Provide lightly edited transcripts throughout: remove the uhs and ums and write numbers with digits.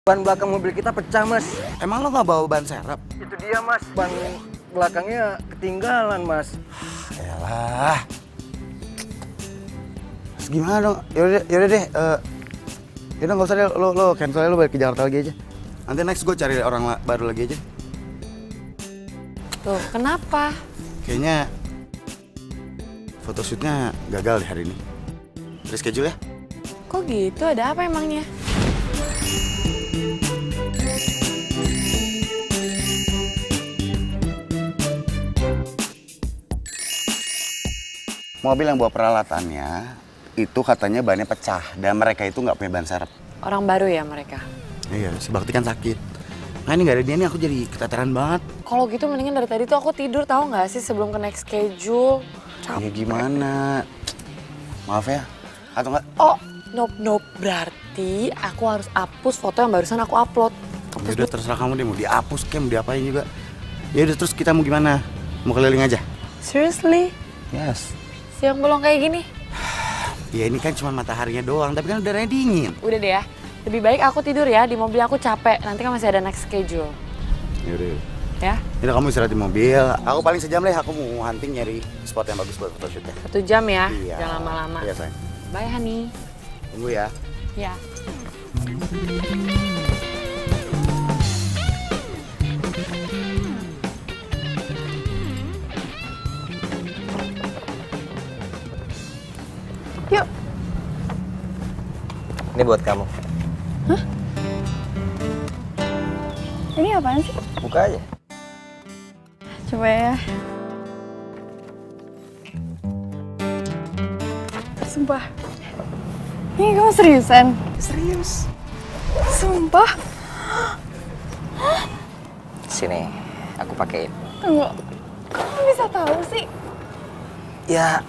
Ban belakang mobil kita pecah, Mas. Emang lo nggak bawa ban serep? Itu dia, Mas. Ban belakangnya ketinggalan, Mas. Yalah. Terus gimana dong? Yaudah deh. Yaudah nggak usah deh. Lo cancel aja, lo balik ke Jakarta lagi aja. Nanti next gue cari orang baru lagi aja. Tuh, kenapa? Kayaknya photoshootnya gagal deh hari ini. Reschedule ya? Kok gitu? Ada apa emangnya? Mobil yang bawa peralatannya itu katanya bannya pecah dan mereka itu nggak punya ban serep. Orang baru ya mereka? Iya, si Bakti kan sakit. Nah ini nggak ada dia nih, aku jadi keteteran banget. Kalau gitu mendingan dari tadi tuh aku tidur, tahu nggak sih, sebelum ke next schedule. Ya gimana? Maaf ya, atau nggak? Oh, nope. Berarti aku harus hapus foto yang barusan aku upload. Ya udah terserah kamu deh, mau dihapus kayak mau diapain juga. Ya udah terus kita mau gimana? Mau keliling aja? Seriously? Yes. Siang bolong kayak gini? Ya ini kan cuma mataharinya doang, tapi kan udaranya dingin. Udah deh ya. Lebih baik aku tidur ya, di mobil aku capek. Nanti kan masih ada next schedule. Yaudah. Ya? Ini kamu istirahat di mobil. Aku paling sejam deh, aku mau hunting nyari spot yang bagus buat photoshootnya. 1 jam ya? Iya. Jangan lama-lama. Iya sayang. Bye honey. Tunggu ya. Ya. Yuk. Ini buat kamu. Ini apaan sih? Buka aja. Coba ya. Sumpah. Ini kamu seriusan? Serius. Sumpah. Sini, aku pakein. Tunggu. Kok kamu bisa tahu sih? Ya,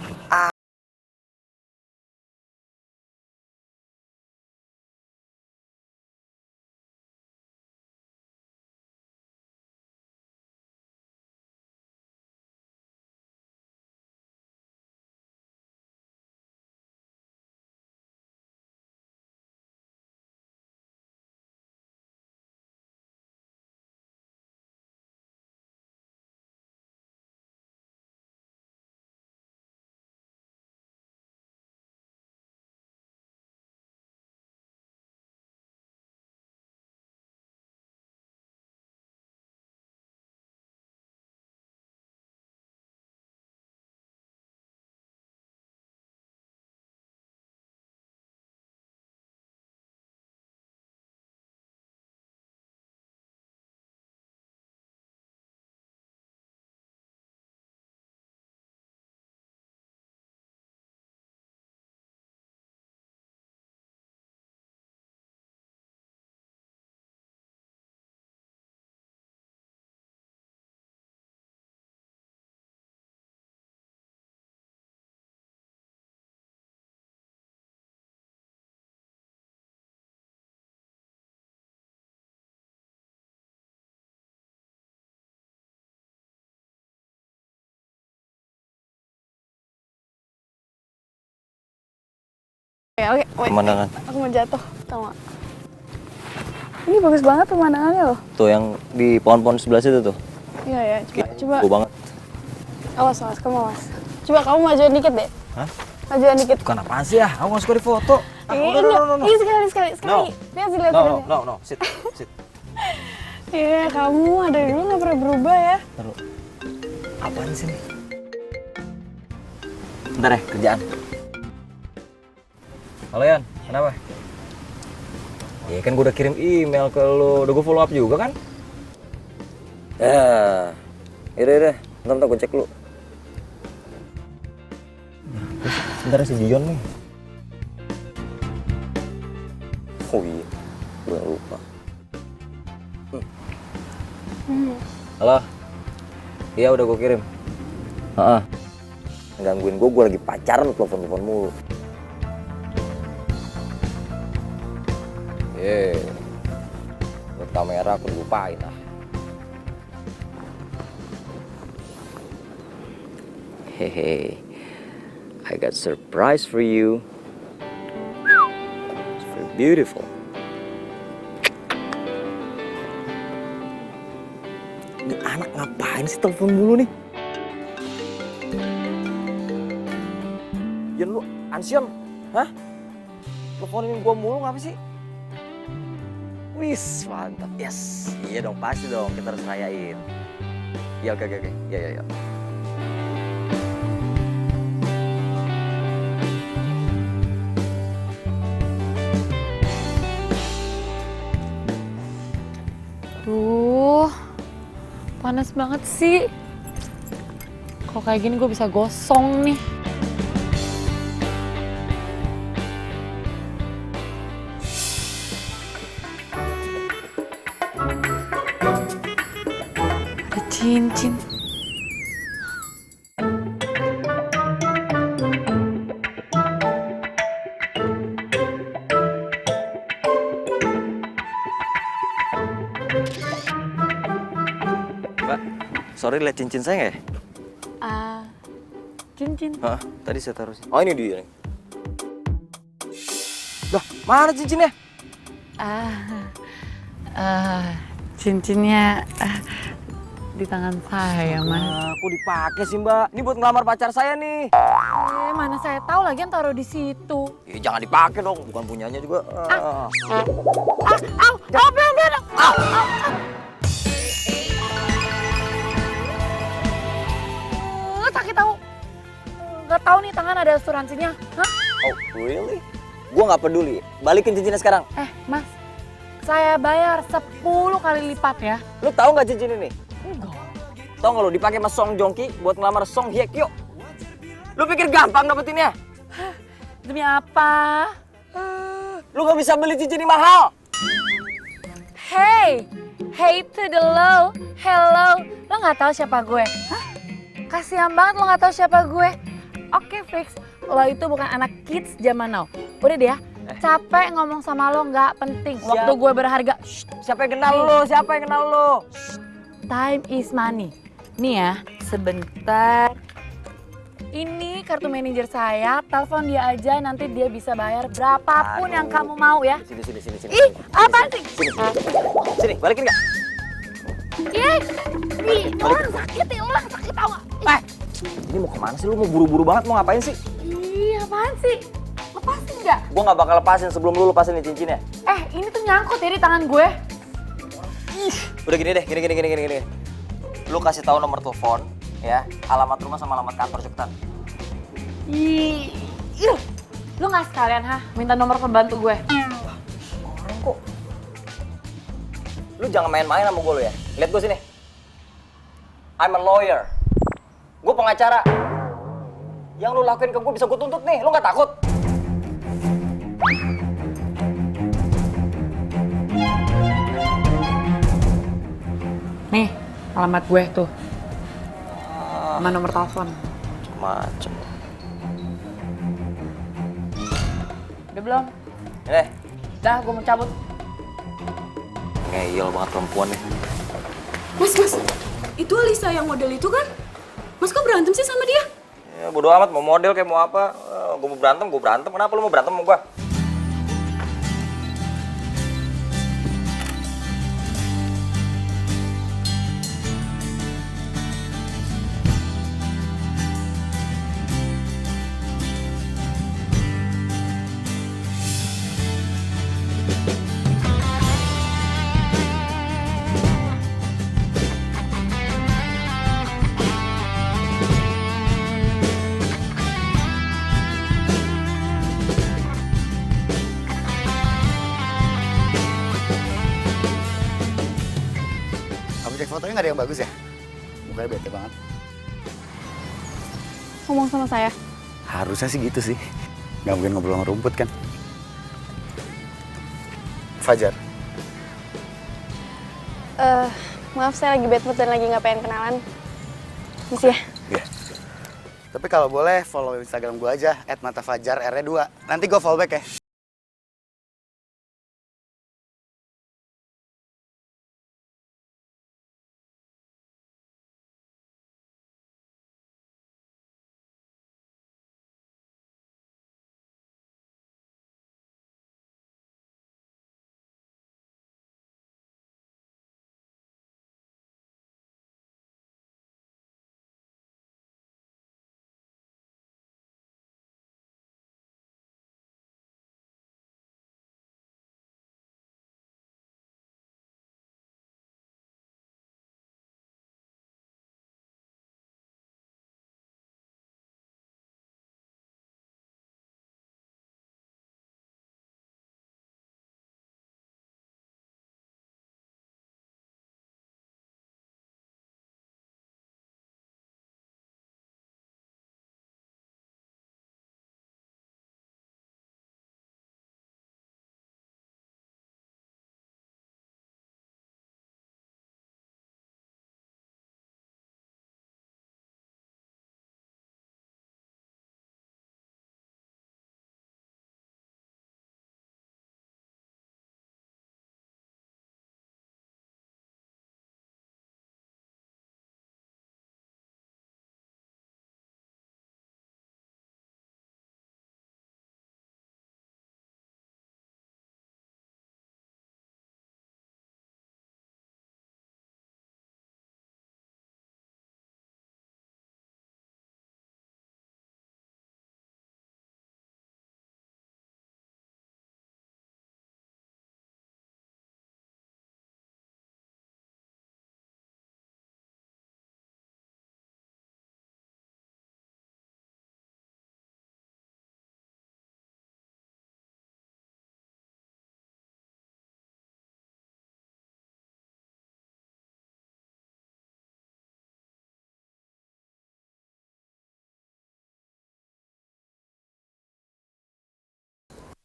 Oke, wait. pemandangan. Aku mau jatuh, tau gak? Ini bagus banget pemandangannya loh. Tuh yang di pohon-pohon sebelah situ tuh. Iya ya, coba. Gue banget. Awas, kamu awas. Coba kamu majuin dikit deh. Hah? Majuin dikit. Bukan apaan sih ya? Aku nggak suka di foto. Ini sekali. No. Lihat sih, lihat. No. Sit. Iya, kamu dari dulu nggak pernah berubah ya. Taruh. Apaan sih nih? Bentar ya, kerjaan. Halo Yan, kenapa? Ya kan gue udah kirim email ke lo, udah gue follow up juga kan? Ya, yaudah, bentar gue cek dulu. Bentar si Dion nih. Oh iya, gue lupa. Halo? Iya udah gue kirim. Gangguin gue lagi pacaran, telepon mulu. Buat kamera aku lupain lah. Hehe, I got surprise for you. It's very beautiful. Ini anak ngapain sih telepon mulu nih? Ya lu Ansion, hah? Teleponin gua mulu ngapa sih? Wis, mantap. Yes. Iya dong, pasti dong. Kita harus rayain. Ya, oke. Ya. Duh, panas banget sih. Kalau kayak gini gue bisa gosong nih. Ada cincin. Mbak, sorry lihat cincin saya nggak ya? Cincin. Hah? Tadi saya taruh sini. Oh, ini dia nih. Lah, mana cincinnya? Cincinnya di tangan saya, Mas. Aku dipakai sih, Mbak. Ini buat ngelamar pacar saya nih. Mana saya tahu lagi yang taruh di situ. Ya, jangan dipakai dong, bukan punyanya juga. Belum. Sakit tahu. Nggak tahu nih tangan ada asuransinya. Hah? Oh, really? Gua nggak peduli. Balikin cincinnya sekarang. Mas, saya bayar 10 kali lipat ya. Lu tahu nggak cincin ini? Enggak. Tahu nggak lu dipakai sama Song Joong Ki buat ngelamar Song Hye Kyo? Lu pikir gampang dapetinnya? Demi apa? Lu nggak bisa beli cincin ini mahal. Hey to the low, hello. Lo nggak tahu siapa gue? Hah? Kasihan banget lo nggak tahu siapa gue. Oke, fix. Lo itu bukan anak kids zaman now. Udah deh ya. Capek ngomong sama lo, nggak penting. Waktu gue berharga. Shh, Siapa yang kenal lu? Siapa yang kenal lu? time is money. Nih ya, sebentar. Ini kartu manajer saya, telepon dia aja, nanti dia bisa bayar berapapun yang kamu mau ya. Sini. Ih, apaan sih? Sini, balikin nggak? Orang sakit tau gak? Ini mau kemana sih? Lu mau buru-buru banget, mau ngapain sih? Ih, apaan sih? Lepasin nggak? Gua nggak bakal lepasin sebelum lu lepasin nih cincinnya. Ini tuh nyangkut ya di tangan gue. Udah gini deh, gini. Lu kasih tahu nomor telepon, ya, alamat rumah sama alamat kantor cepetan. Ih, lu nggak sekalian minta nomor pembantu gue? Orang kok. Lu jangan main-main sama gue lu ya. Lihat gue sini. I'm a lawyer. Gue pengacara. Yang lu lakuin ke gue bisa gue tuntut nih. Lu nggak takut? Nih, alamat gue tuh. Sama nomor telepon. Macem. Udah belum? Ini. Dah, gue mau cabut. Ngeyel banget perempuan nih. Mas, itu Alisa yang model itu kan? Mas kok berantem sih sama dia? Ya bodo amat, mau model kayak mau apa. Gue mau berantem. Kenapa lu mau berantem sama gue? Kamu cek fotonya nggak ada yang bagus ya? Mukanya bete banget. Ngomong sama saya. Harusnya sih gitu sih. Nggak mungkin ngobrol sama rumput kan? Fajar. Maaf saya lagi bad mood dan lagi nggak pengen kenalan. Misi ya. Iya. Tapi kalau boleh follow Instagram gue aja @matafajar R-nya 2. Nanti gue follow back ya.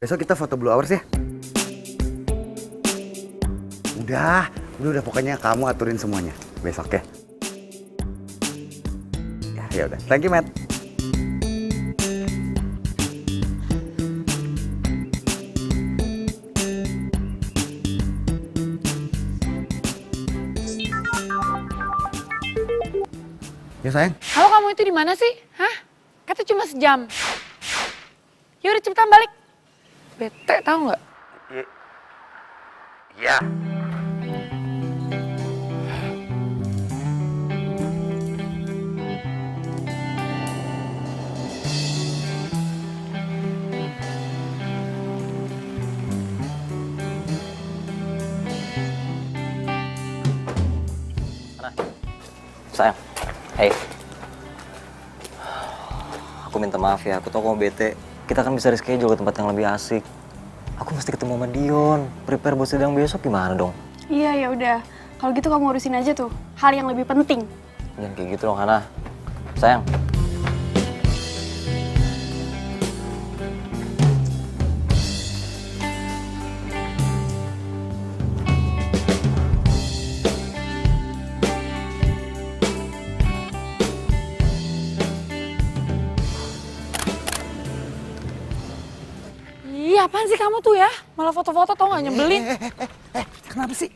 Besok kita foto Blue Hours ya. Udah pokoknya kamu aturin semuanya besok ya. Ya udah, thank you Matt. Ya sayang. Halo, kamu itu di mana sih? Hah? Kata cuma sejam. Ya udah cepetan balik. Bete tahu nggak? Iya. Sayang, hey. Aku minta maaf ya, aku tau kamu bete. Kita kan bisa reschedule ke tempat yang lebih asik. Aku mesti ketemu sama Dion. Prepare buat sidang besok gimana dong? Iya, ya udah. Kalau gitu kamu urusin aja tuh hal yang lebih penting. Jangan kayak gitu dong, Hana. Sayang. Iya, apaan sih kamu tuh ya? Malah foto-foto tau nggak nyebelin. Kenapa sih?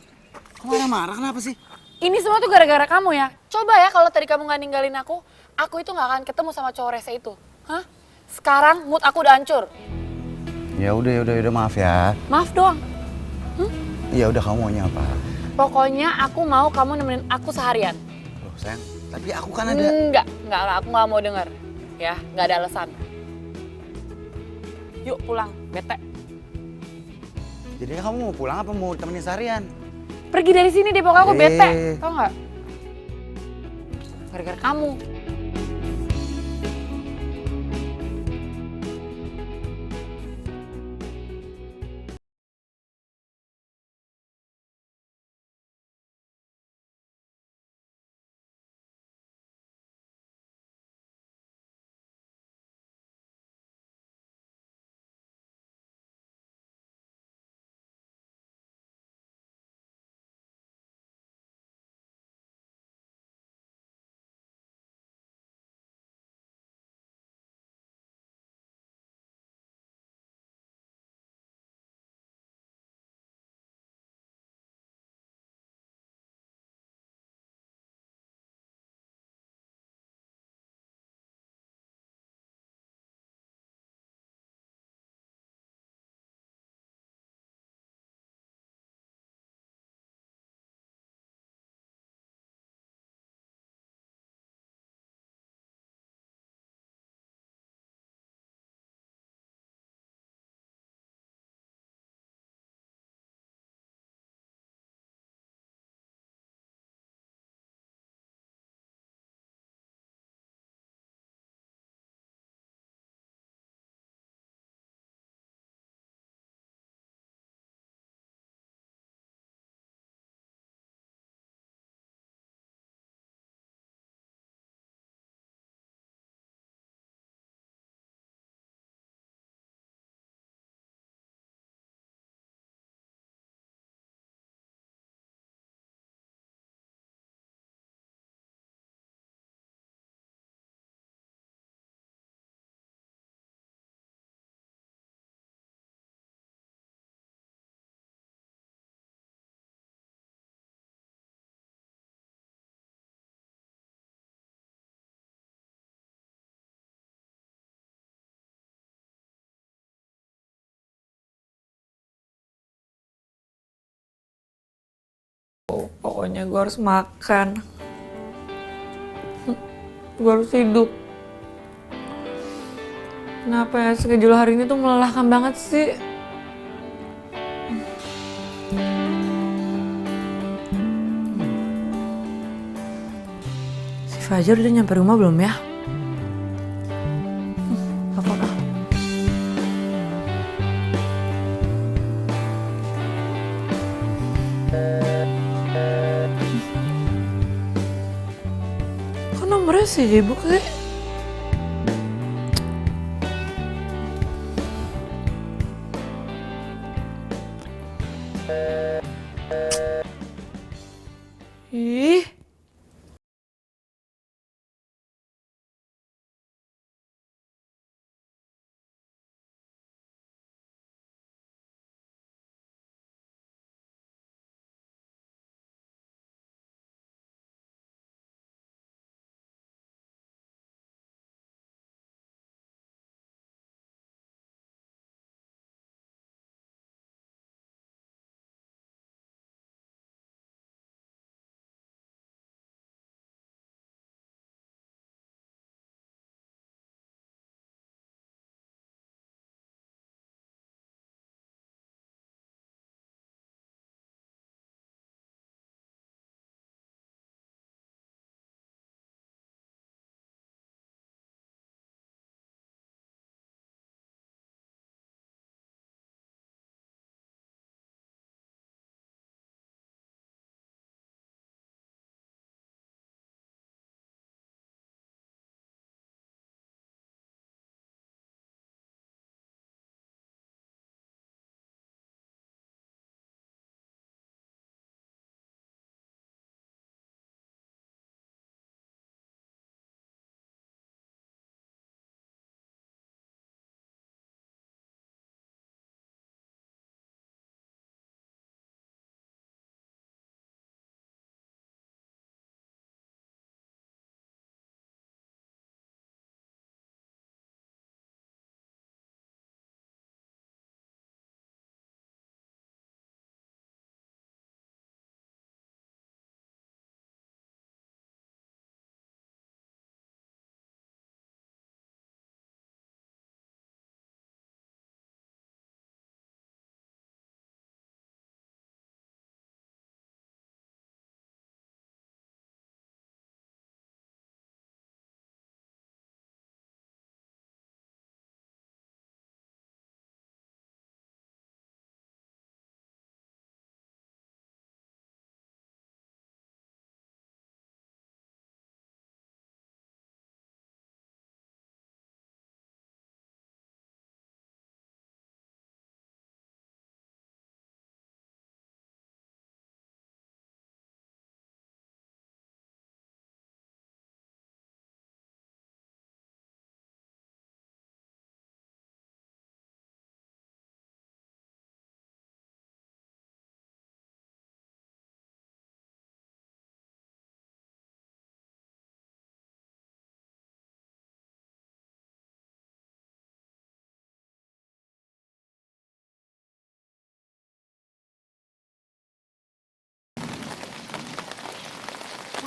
Kok marah-marah kenapa sih? Ini semua tuh gara-gara kamu ya. Coba ya kalau tadi kamu nggak ninggalin aku itu nggak akan ketemu sama cowok rese itu. Hah? Sekarang mood aku udah hancur. Ya udah maaf ya. Maaf doang. Ya udah, kamu maunya apa? Pokoknya aku mau kamu nemenin aku seharian. Loh sayang, tapi aku kan ada. Enggak, aku nggak mau dengar. Ya, nggak ada alasan. Yuk pulang, bete. Jadi kamu mau pulang apa mau temenin seharian? Pergi dari sini deh, pokoknya aku bete. Eh. Tau nggak? Gara-gara kamu. Pokoknya gue harus makan. Gue harus hidup. Kenapa ya schedule hari ini tuh melelahkan banget sih? Si Fajar udah nyampe rumah belum ya? Telepon ah. Kok nomornya sibuk sih?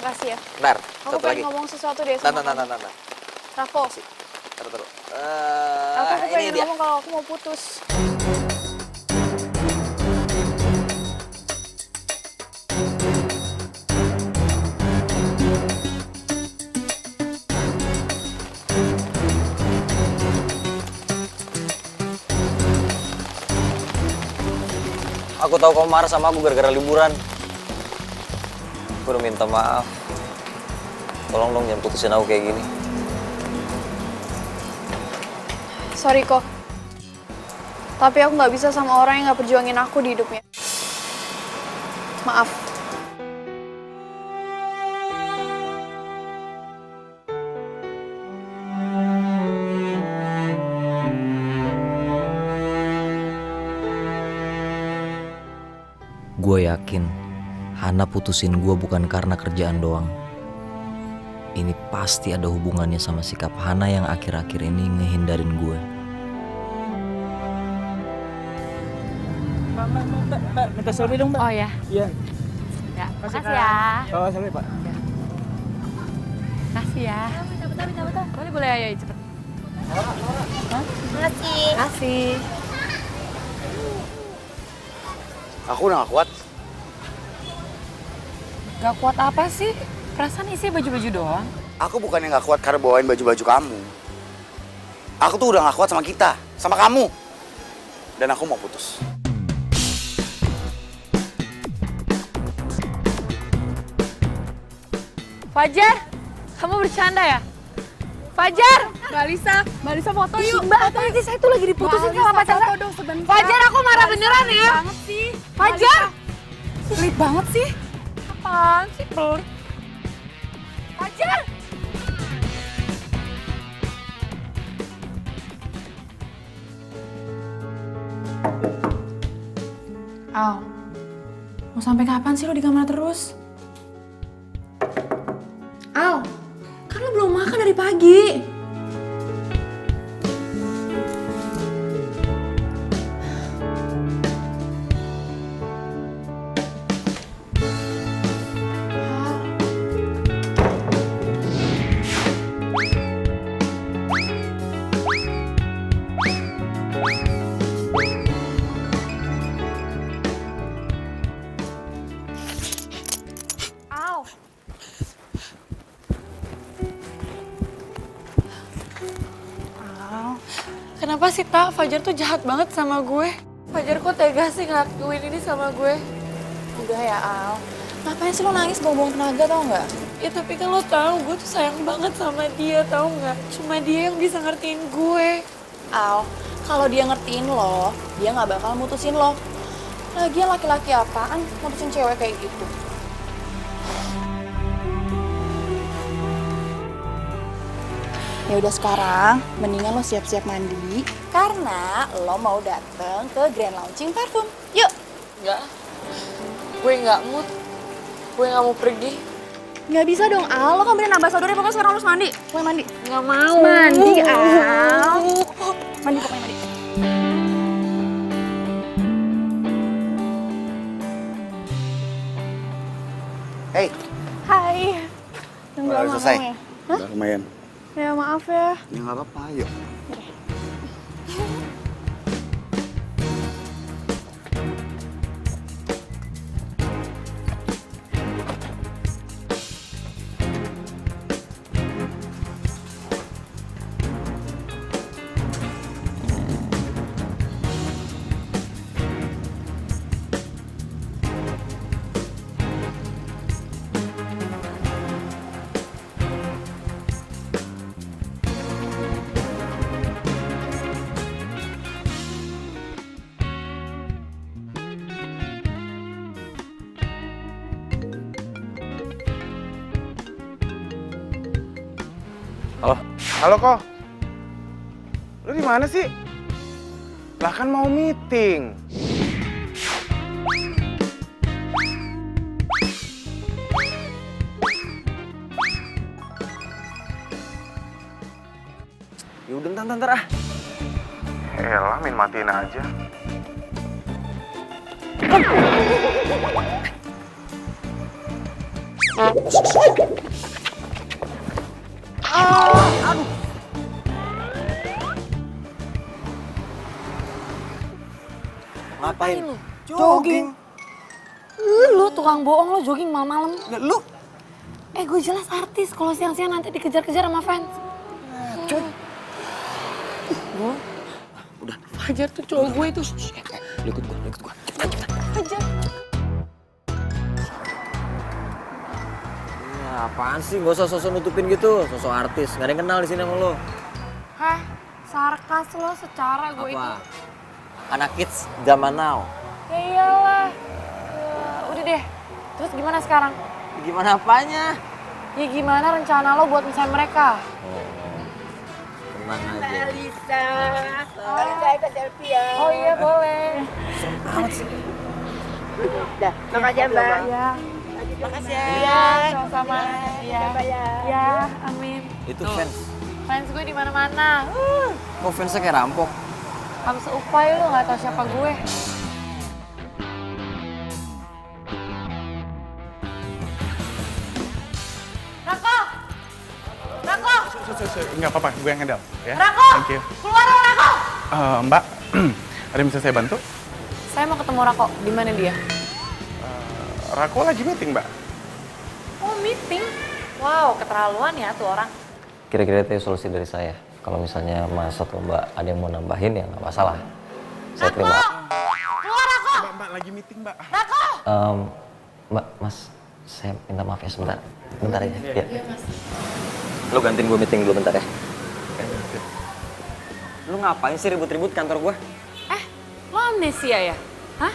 Makasih ya. Bentar, Aku satu lagi. pengen ngomong sesuatu deh sama kamu. Nah. Rafo, Taruh. aku Ini pengen dia. ngomong kalau aku mau putus. Aku tahu kamu marah sama aku gara-gara liburan. Aku udah minta maaf. Tolong dong jangan putusin aku kayak gini. Sorry kok. Tapi aku nggak bisa sama orang yang nggak perjuangin aku di hidupnya. Maaf. Gue yakin Hana putusin gue bukan karena kerjaan doang. Ini pasti ada hubungannya sama sikap Hana yang akhir-akhir ini ngehindarin gue. Mbak, minta selfie dong, Mbak. Oh ya. Iya. Ya, makasih ya. Oh, selfie, Pak. Makasih ya. Boleh ayo cepet. Makasih. Aku udah gak kuat. Gak kuat apa sih? Perasaan isi baju-baju doang. Aku bukannya gak kuat karena bawain baju-baju kamu. Aku tuh udah gak kuat sama kita, sama kamu. Dan aku mau putus. Fajar, kamu bercanda ya? Fajar! Mbak Lisa foto yuk. Mbak, apa sih? Saya tuh lagi diputusin sama pacar saya. Fajar, aku marah beneran ya. Banget sih. Fajar! Pelit banget sih. Apaan sih, pelit? Fajar! Al, mau sampai kapan sih lo di kamar terus? Al, kan lo belum makan dari pagi. Au. Kenapa sih, Tak? Fajar tuh jahat banget sama gue. Fajar kok tega sih ngelakuin ini sama gue? Udah ya, Al. Ngapain sih lo nangis buang-buang tenaga, tau nggak? Ya tapi kan lo tahu gue tuh sayang banget sama dia, tahu nggak? Cuma dia yang bisa ngertiin gue. Al, kalau dia ngertiin lo, dia nggak bakal mutusin lo. Lagian laki-laki apaan mutusin cewek kayak gitu? Ya udah sekarang, mendingan lo siap-siap mandi karena lo mau dateng ke grand launching parfum. Yuk. Enggak, gue nggak mood. Gue nggak mau pergi. Nggak bisa dong, Al. Lo kan brand ambassador, pokoknya sekarang harus mandi. Gue mandi. Nggak mau. Mandi, Al. Mandi, pokoknya mandi. Hey, Hai. udah selesai? Ya? Udah lumayan. Ya maaf ya. Ya nggak apa-apa, ayo. Halo? Halo kok. Lu di mana sih? Lah kan mau meeting. Ya udah ntar ah. Elah, main matiin aja. Ngapain? lu? Jogging. Lu tukang bohong lo jogging malam-malam. Lu Gue jelas artis kalau siang-siang nanti dikejar-kejar sama fans. udah. Fajar tuh cowok gue itu. Lu ikut gua. Fajar. Ya, apaan sih? Gak usah sosok nutupin gitu. Sosok artis. Gak ada yang kenal di sini sama lo. Hah? Sarkas lo secara gue itu. Apa? Anak kids zaman now. Ya iyalah. Udah deh. Terus gimana sekarang? Gimana apanya? Ya gimana rencana lo buat misahin mereka? Tenang aja. Lisa ikut selfie ya. Oh iya boleh. Dah, makasih ya Mbak. Ya. Makasih ya. Iya, sama-sama. Iya. ya. Ya, amin. Itu fans. Fans gue di mana-mana. Kok fansnya kayak rampok? Kamu seupai lo nggak tahu siapa gue. Rako! Rako! Nggak apa-apa, gue yang handle. Ya? Rako! Thank you. Keluar dong Rako! Mbak, ada yang bisa saya bantu? Saya mau ketemu Rako. Di mana dia? Rako lagi meeting, Mbak. Oh, meeting. Wow, keterlaluan ya tuh orang. Kira-kira itu solusi dari saya. Kalau misalnya Mas atau Mbak ada yang mau nambahin ya nggak masalah. Saya terima. Keluar Rako! Mbak lagi meeting, Mbak. Rako! Mbak, Mas, saya minta maaf ya sebentar. Bentar aja. Ya. Lu gantiin gue meeting dulu bentar ya. Lu ngapain sih ribut-ribut kantor gue? Lo amnesia ya? Hah?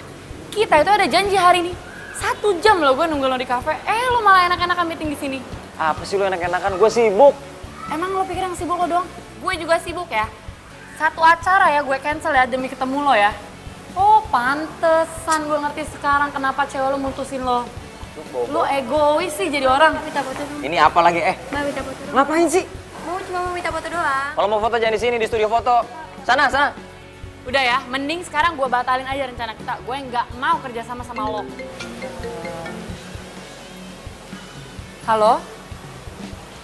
Kita itu ada janji hari ini. 1 jam loh gue nunggu lo di kafe. Lo malah enak-enakan meeting di sini. Apa sih lu enak-enakan? Gue sibuk. Emang lo pikir yang sibuk lo doang? Gue juga sibuk ya. 1 acara ya gue cancel ya demi ketemu lo ya. Oh pantesan gue ngerti sekarang kenapa cewek lo mutusin lo. Lo egois sih jadi orang. Minta foto dong. Ini apa lagi? Mbak minta foto dong. Ngapain sih? Cuma mau minta foto doang. Kalau mau foto jangan di sini, di studio foto. Sana, sana. Udah ya, mending sekarang gue batalin aja rencana kita. Gue nggak mau kerja sama lo. Halo?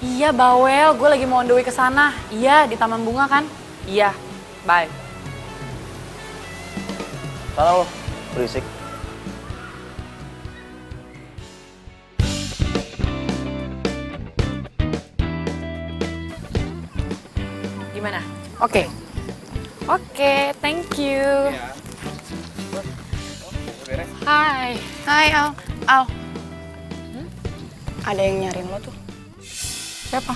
Iya bawel, gue lagi mau on the way ke sana. Iya, di Taman Bunga kan? Iya, bye. Sana lo, berisik. Gimana? Oke. Oke, thank you. Hai. Hai Al. Al. Ada yang nyariin lo tuh. Siapa?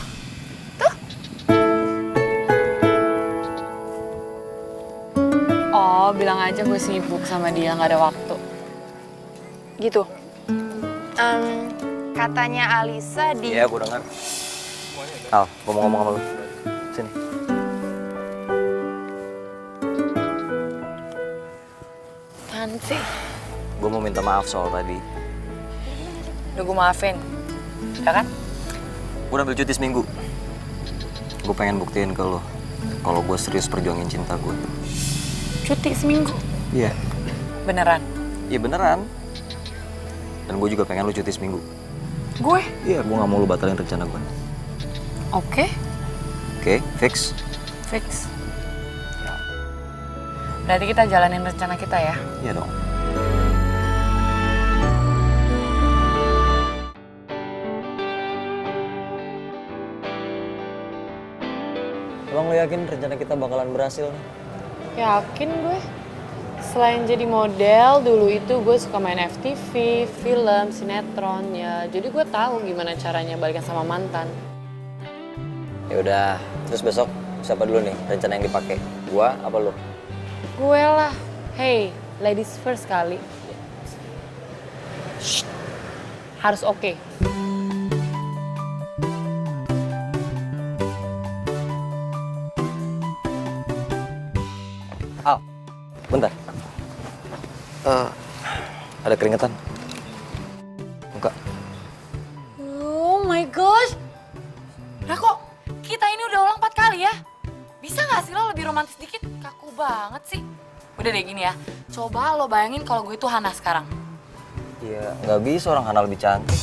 Oh, bilang aja gue sibuk sama dia, nggak ada waktu. Gitu. Katanya Alisa di... Iya, gue dengar. Al, gue mau ngomong sama lu. Sini. Nanti. Gue mau minta maaf soal tadi. Udah gue maafin. Ya kan? Gue udah ambil cuti seminggu. Gue pengen buktiin ke lo kalau gue serius perjuangin cinta gue. Cuti seminggu. Iya. Beneran? Iya beneran. Dan gue juga pengen lu cuti seminggu. Gue? Iya, gue gak mau lu batalin rencana gue. Oke. Oke, fix. Fix. Berarti kita jalanin rencana kita ya? Iya dong. Emang lo yakin rencana kita bakalan berhasil nih? Yakin gue. Selain jadi model, dulu itu gue suka main FTV, film, sinetron ya. Jadi gue tahu gimana caranya balikan sama mantan. Ya udah, terus besok siapa dulu nih rencana yang dipakai? Gua apa lo? Gue lah. Hey, ladies first kali. Shh. Harus oke. Al, bentar. Ada keringetan. Muka. Oh my gosh. Rako, kita ini udah ulang 4 kali ya. Bisa gak sih lo lebih romantis dikit? Kaku banget sih. Udah deh gini ya, coba lo bayangin kalau gue itu Hana sekarang. Iya, nggak bisa orang Hana lebih cantik.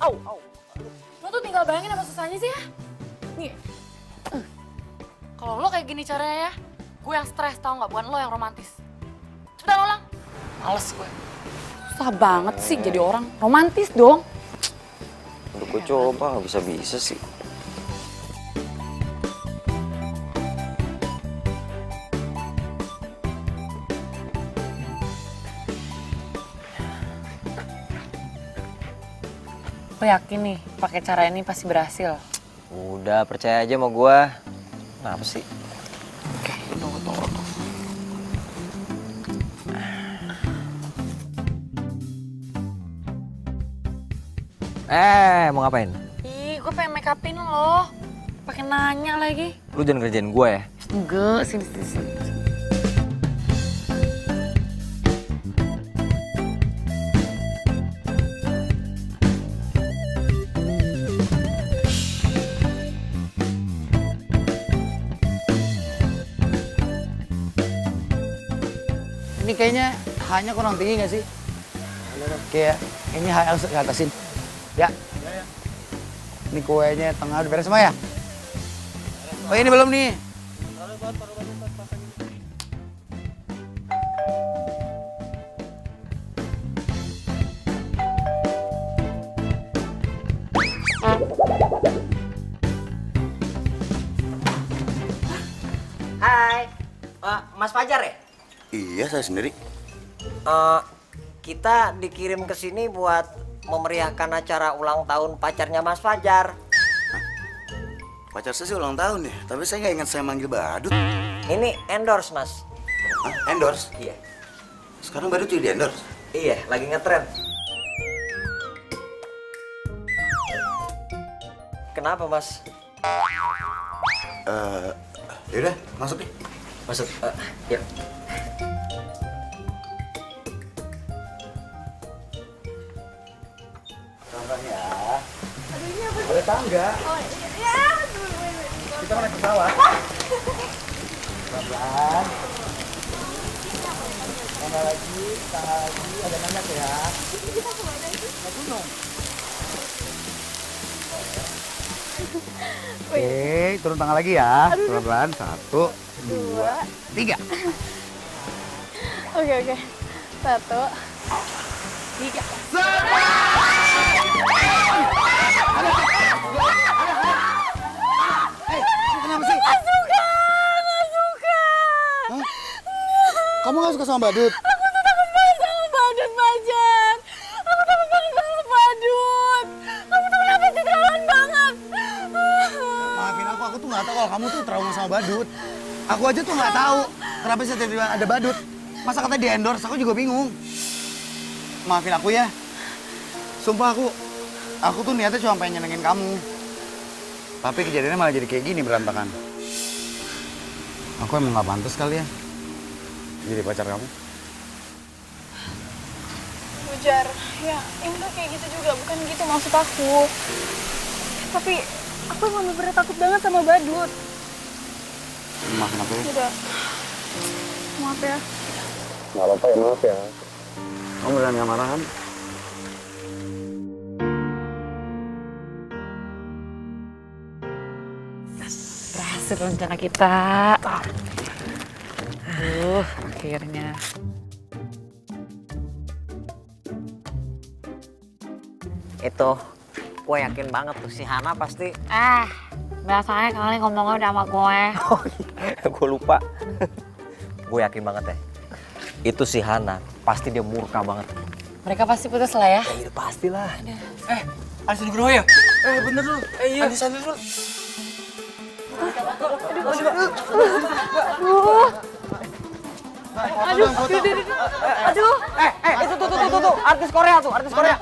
Lo tuh tinggal bayangin apa susahnya sih ya? Nih, kalau lo kayak gini caranya ya, gue yang stres tau nggak, bukan lo yang romantis. Cepetan ulang. Males gue. Susah banget sih jadi orang romantis dong. Udah gue coba, nggak bisa-bisa sih. Lo yakin nih, pakai cara ini pasti berhasil? Udah, percaya aja sama gue. Kenapa sih? Oke, tunggu. Mau ngapain? Ih, gue pengen make upin lo. Pakai nanya lagi. Lu jangan ngerjain gue ya? Enggak, sini. Ini kayaknya hanya kurang tinggi nggak sih? Kayak ini harus ke atasin. Ya. Ini kuenya tengah udah beres semua ya? Oh ini belum nih. Hai, Mas Fajar ya? Iya saya sendiri. Kita dikirim ke sini buat memeriahkan acara ulang tahun pacarnya Mas Fajar. Pacar saya sih ulang tahun ya, tapi saya nggak ingat saya manggil Badut. Ini endorse, Mas. Hah? Endorse? Iya. Sekarang Badut juga di endorse. Iya, lagi ngetren. Kenapa, Mas? Yaudah, masuk deh. Masuk, yuk. Tangga ya. Ada tangga. Oh iya. Kita mau naik pesawat. Pelan-pelan. Tangga lagi, ada banyak ya. Naik gunung. Oke, turun tangga lagi ya. Pelan-pelan, 1, 2, 3. Oke. 1, 3. Kenapa sih? Nggak suka. Hah? Kamu nggak suka sama Badut? Aku tuh takut banget sama Badut, Fajar. Aku takut banget sama Badut. Kamu tuh kenapa sih terlaluan banget? Maafin aku tuh nggak tahu kalau kamu tuh trauma sama Badut. Aku aja tuh nggak tahu kenapa sih tiba-tiba ada Badut. Masa katanya di endorse, aku juga bingung. Maafin aku ya. Sumpah aku tuh niatnya cuma pengen nyenengin kamu. Tapi kejadiannya malah jadi kayak gini berantakan. Aku emang nggak pantas kali ya jadi pacar kamu. Fajar, ya ini tuh kayak gitu juga, bukan gitu maksud aku. Tapi aku emang bener takut banget sama Badut. Maafin aku ya. Udah, maaf ya. Nggak apa-apa ya, maaf ya. Kamu beneran nggak marah kan? Berhasil rencana kita. Akhirnya. Itu, gue yakin banget tuh si Hana pasti. Biasanya kali ngomongnya udah sama gue. Gue lupa. Gue yakin banget ya. Itu si Hana, pasti dia murka banget. Mereka pasti putus lah ya. Ya pastilah. Ada Nugroho ya? Bener lu. Iya. Ada Sandi lu. Aduh. Itu tuh, artis Korea tuh, artis Korea.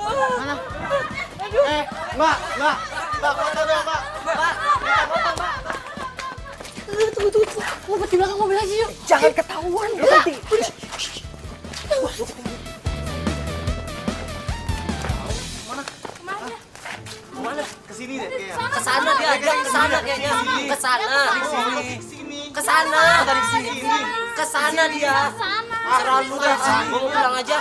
Mbak, foto dong, Mbak. Tunggu. Ngumpet di belakang mobil aja yuk. Jangan ketahuan, lu nanti. Kesini deh, kayak. Kesana dia ajak, kesana kayaknya. Kesana. Kesana dia. Selalu dah, mau pulang aja.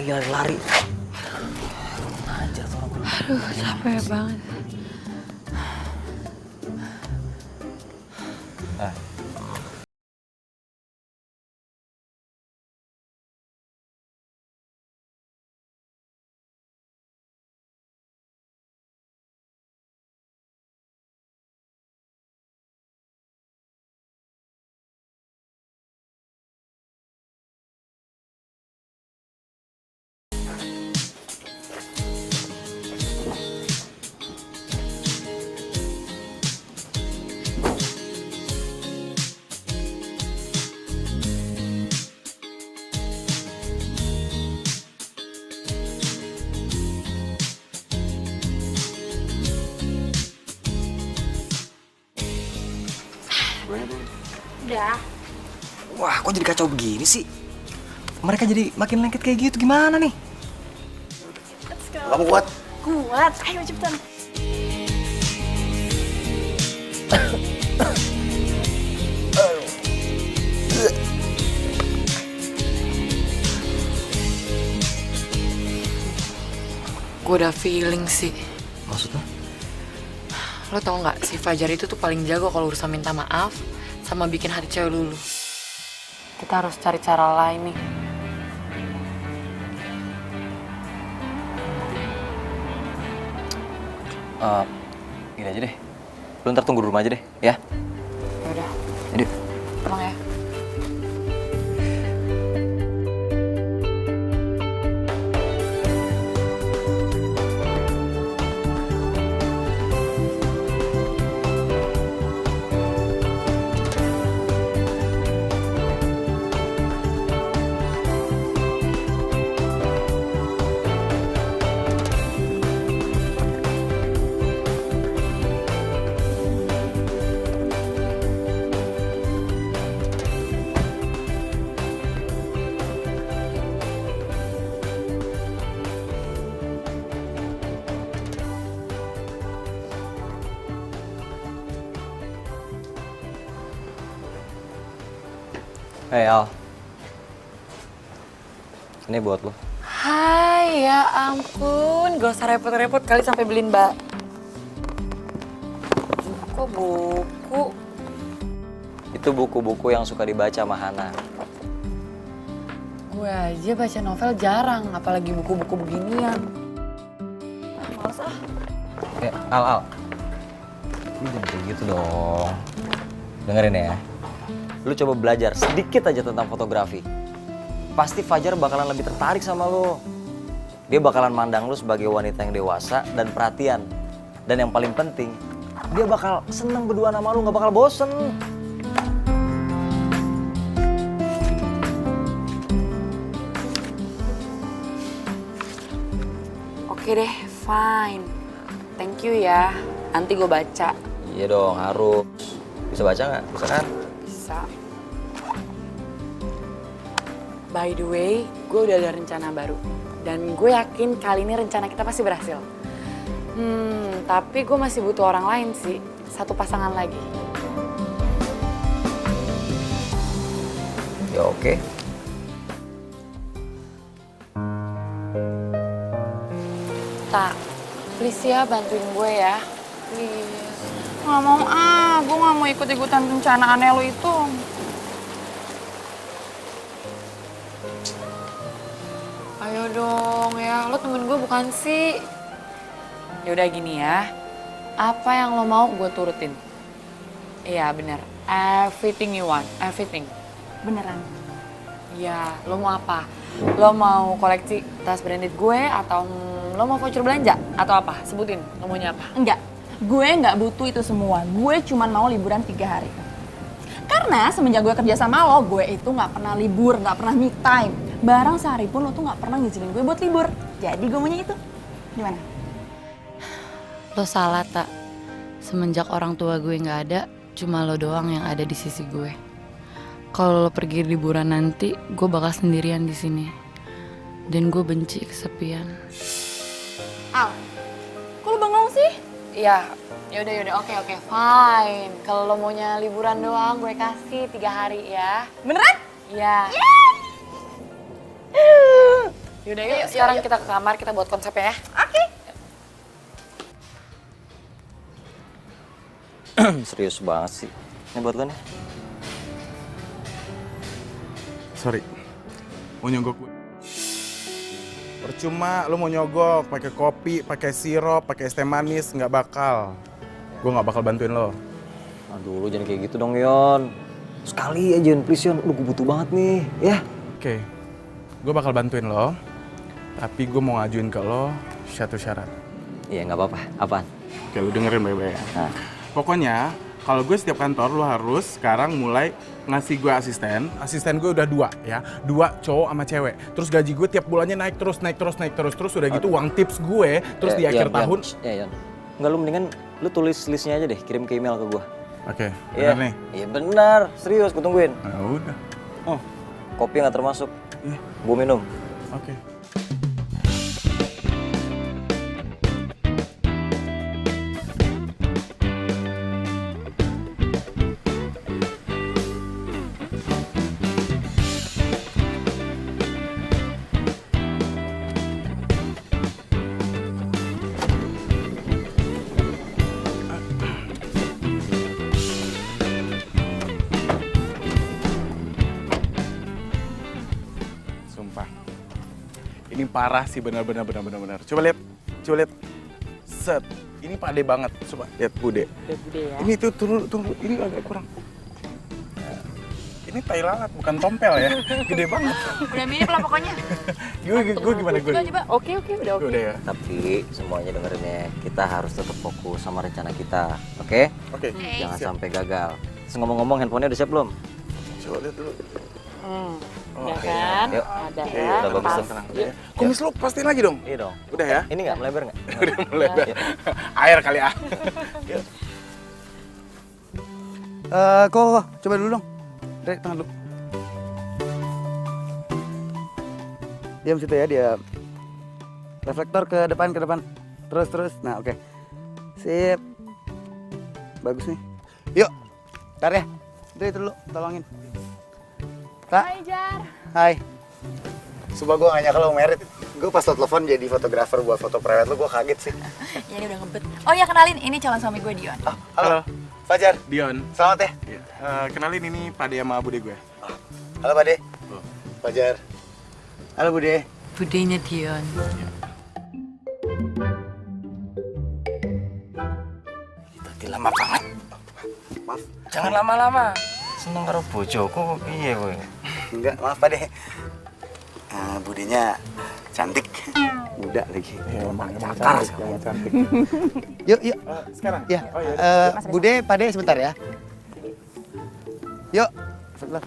lagi lari-lari. Anjir tuh orang. Aduh, capek banget. Udah. Wah, kok jadi kacau begini sih? Mereka jadi makin lengket kayak gitu, gimana nih? Kamu kuat? Kuat, ayo cepetan. Gue udah feeling sih. Maksudnya? Lo tau gak, si Fajar itu tuh paling jago kalau urusan minta maaf sama bikin hati cewek lulu. Kita harus cari cara lain nih. Gini aja deh. Lu ntar tunggu di rumah aja deh, ya? Yaudah, Yaudah. pulang ya. Hei Al, ini buat lo. Hai, ya ampun. Gak usah repot-repot kali sampai beliin mbak. Kok buku? Itu buku-buku yang suka dibaca sama Hana. Gue aja baca novel jarang, apalagi buku-buku beginian. Males ah. Al. Lu jangan kayak gitu dong. Dengerin ya. Lu coba belajar sedikit aja tentang fotografi. Pasti Fajar bakalan lebih tertarik sama lu. Dia bakalan mandang lu sebagai wanita yang dewasa dan perhatian. Dan yang paling penting, dia bakal seneng berdua sama lu, gak bakal bosen. Oke deh, fine. Thank you ya. Nanti gue baca. Iya dong, harus. Bisa baca nggak? Bisa kan? Bisa. By the way, gue udah ada rencana baru. Dan gue yakin kali ini rencana kita pasti berhasil. Tapi gue masih butuh orang lain sih. Satu pasangan lagi. Ya oke. Tak, please ya bantuin gue ya. Please. Nggak mau gue nggak mau ikut-ikutan rencana aneh lo itu. Ayo dong ya, lo temen gue bukan sih? Yaudah gini ya, apa yang lo mau gue turutin. Iya bener, everything you want, everything. Beneran. Iya, lo mau apa? Lo mau koleksi tas branded gue atau lo mau voucher belanja? Atau apa? Sebutin, lo maunya apa? Enggak, gue nggak butuh itu semua. Gue cuma mau liburan 3 hari. Karena semenjak gue kerja sama lo, gue itu nggak pernah libur, nggak pernah me time. Barang sehari pun lo tuh nggak pernah ngizinin gue buat libur. Jadi gue maunya itu. Gimana? Lo salah, Tak. Semenjak orang tua gue nggak ada, cuma lo doang yang ada di sisi gue. Kalau lo pergi liburan nanti, gue bakal sendirian di sini. Dan gue benci kesepian. Al, kok lo bengong sih? Iya, yaudah, oke, fine. Kalau lo maunya liburan doang, gue kasih 3 hari ya. Beneran? Iya. Yaudah yuk, sekarang kita ke kamar, kita buat konsepnya ya. Serius banget sih. Ini buat lo nih. Sorry, mau nyogok gue. Percuma lo mau nyogok pakai kopi, pakai sirup, pakai es teh manis, nggak bakal. Gue nggak bakal bantuin lo. Aduh, lo jangan kayak gitu dong, Yon. Sekali aja, Yon, please, Yon. Lu gue butuh banget nih, ya. Oke, gue bakal bantuin lo. Tapi gue mau ngajuin ke lo satu syarat. Iya, nggak apa-apa. Apaan? Oke, lu dengerin baik-baik ya. Nah. Pokoknya, kalau gue setiap kantor, lo harus sekarang mulai ngasih gue asisten. Asisten gue udah 2 ya. 2 cowok sama cewek. Terus gaji gue tiap bulannya naik terus. Terus udah gitu uang tips gue. Terus di akhir tahun. Ya, Yon. Enggak, lu mendingan lu tulis listnya aja deh. Kirim ke email ke gua. Oke, Iya. bener nih. Iya benar. Serius, gue tungguin. Nah, udah. Kopi nggak termasuk. Iya. Gua minum. Oke. Sumpah. Ini parah sih benar. Coba lihat. Set. Ini pade banget. Coba lihat Bude. Ya. Ini tuh tunggu. Ini agak kurang. Ini tai lalat bukan tompel ya. Gede banget. Udah mirip lah pokoknya. Gue gimana gue? Coba. Oke, udah oke. Udah ya. Tapi semuanya dengerin ya. Kita harus tetap fokus sama rencana kita. Oke? Oke. Jangan Siap. sampai gagal. Terus ngomong-ngomong, handphonenya udah siap belum? Coba lihat dulu. Udah kan? Yuk. Ada Iya, ya. udah bagus Pas. tuh. Tenang. Kumis lo pastiin lagi dong. Iya dong. Udah ya. Ini nggak melebar nggak? Udah mulai. Yuk. Air kali ah. Kok, coba dulu dong. Dek, tangan dulu. Diam situ ya, diam. Reflektor ke depan. Terus. Nah, oke. Sip. Bagus nih. Yuk, ntar ya. Udah itu dulu, tolongin. Kak, Hai Jar. hai. Sumpah gue gak nyangka lo merit. Gue pas lo telepon jadi fotografer buat foto private lo, gue kaget sih. Ya ini udah ngebet. Oh ya kenalin, ini calon suami gue Dion. Oh, halo. Fajar, Dion. selamat ya. Kenalin ini pade sama Bude gue. Halo Pak De. Fajar. Halo Bude. Budenya Dion. Tadi lama banget. Maaf. Jangan lama-lama. Seneng karo bojoku piye kowe? Enggak, maaf Pak De. Budenya cantik. Muda lagi. Ya, emang cantik. Yuk. Sekarang? Ya, Oh, iya. Bude, Pak De sebentar ya. Yuk. Sebentar.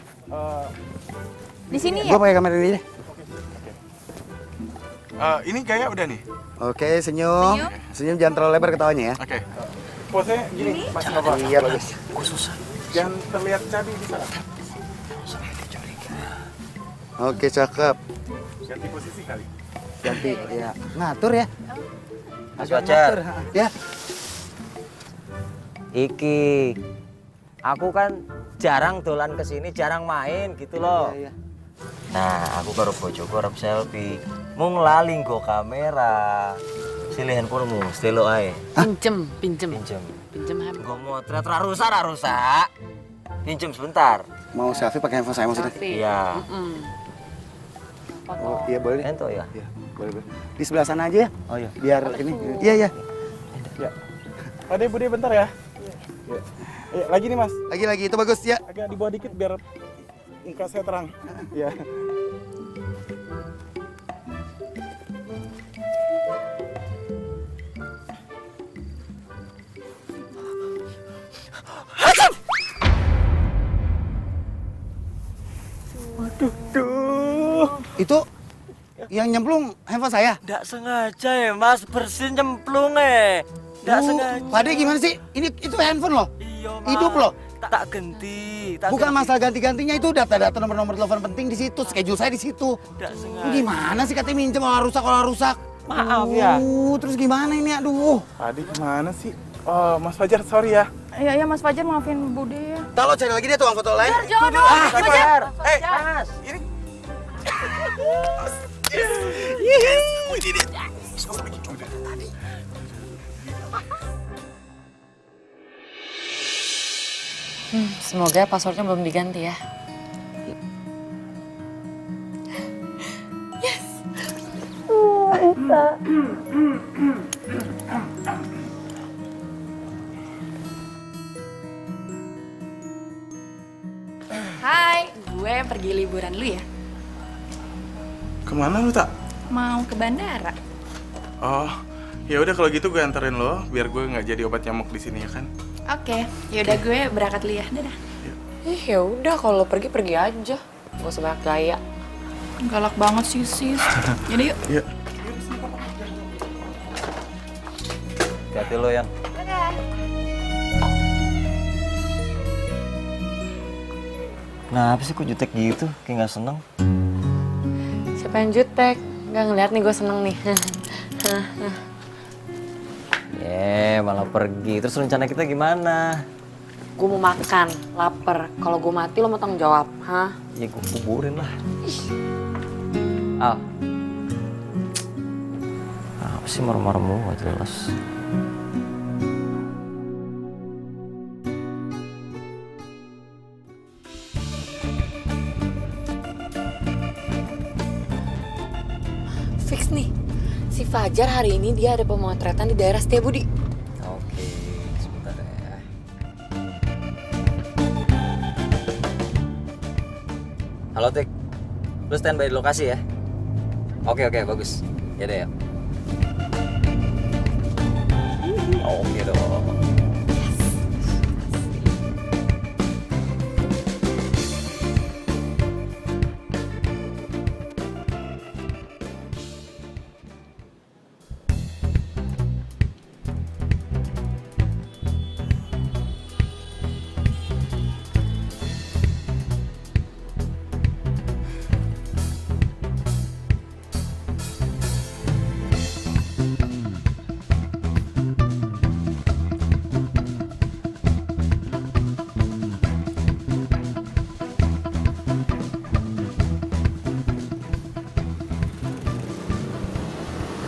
Di sini ya? Gue pakai kamera ini deh. Ini gaya udah nih. Oke, senyum. Senyum jangan terlalu lebar ketawanya ya. Oke. Pose gini, Mas Nova. Iya, bagus. Jangan terlihat cabi di sana. Oke, cakep. Ganti posisi kali. Ganti, ya. Ngatur ya. Mas Agak Fajar. ngatur, ya. Iki, aku kan jarang dolan kesini, jarang main gitu loh. Iya. Nah, aku karo bojoku arep selfie. Mung lali nggo kamera. Silih handphonemu, stelo ae. Pinjem. Pinjem. Pinjem handphone. Nggo motret ra rusak. Pinjem sebentar. Mau selfie pakai handphone saya maksudnya? Iya. Oh, iya boleh. Ento ya. Iya, boleh. Di sebelah sana aja ya. Oh iya. Biar ini. Iya. Pade Bude bentar ya. Iya. Lagi nih Mas. Lagi itu bagus ya. Agak di bawah dikit biar muka saya terang. Iya. Itu yang nyemplung handphone saya. Nggak sengaja ya Mas, bersin nyemplung Nggak sengaja. Pade gimana sih? Itu handphone loh. Iya Mas. Hidup loh. Tak ganti. Bukan masalah ganti-gantinya, itu data-data nomor telepon penting di situ, schedule saya di situ. Nggak sengaja. Lu gimana sih katanya minjem kalau rusak? Maaf ya. Terus gimana ini? Aduh. Pade gimana sih? Oh, Mas Fajar sorry ya. Iya Mas Fajar maafin Bude ya. Kalau cari lagi dia tukang foto lain. Jangan dong. Fajar. Mas, ini Yes, we did it. Let's go. Semoga passwordnya belum diganti ya. Hai, gue pergi liburan dulu ya. Kemana lu tak? Mau ke bandara. Oh, ya udah kalau gitu gue anterin lo, biar gue nggak jadi obat nyamuk di sini ya kan? Oke, yaudah gue berangkat dulu ya. Dadah. Ya udah kalau pergi aja. Gak usah banyak gaya. Galak banget sih, sis. Yaudah yuk. Iya. Hati-hati lo, Yan. Nah, apa sih kok jutek gitu? Kayak gak seneng. Siapa yang jutek? Gak ngeliat nih gue seneng nih. Malah pergi. Terus rencana kita gimana? Gue mau makan, lapar. Kalau gue mati lo mau tanggung jawab, hah? Ya gue kuburin lah. Al. Apa sih marah-marah mulu gak jelas. Fix nih, si Fajar hari ini dia ada pemotretan di daerah Setiabudi. Oke, sebentar ya. Halo Tik, lu standby di lokasi ya? Oke, bagus. Ya deh ya. Oke dong.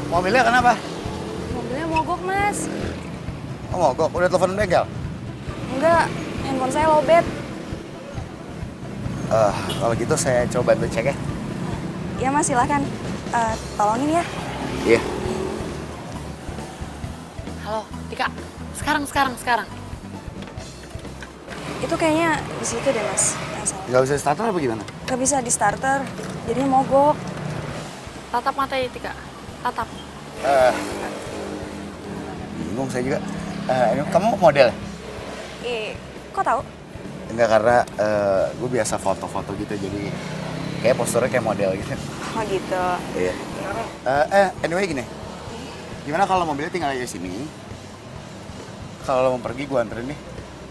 Mobilnya kenapa? Mobilnya mogok, Mas. Oh mogok, udah telepon bengkel? Enggak, handphone saya lowbat. Kalau gitu saya coba bantu cek ya. Ya, Mas, silahkan. Tolongin ya. Iya. Halo, Tika. Sekarang. Itu kayaknya di situ deh, Mas. Nggak bisa starter apa gimana? Gak bisa di starter, jadinya mogok. Tatap matanya, Tika. Tatap. Bingung saya juga. Ini kamu model? Kok tahu? Enggak, karena gue biasa foto-foto gitu, jadi kayak posturnya kayak model gitu. Oh gitu. Iya. Anyway gini, gimana kalau mobilnya tinggal aja sini? Kalau lo mau pergi gue anterin nih.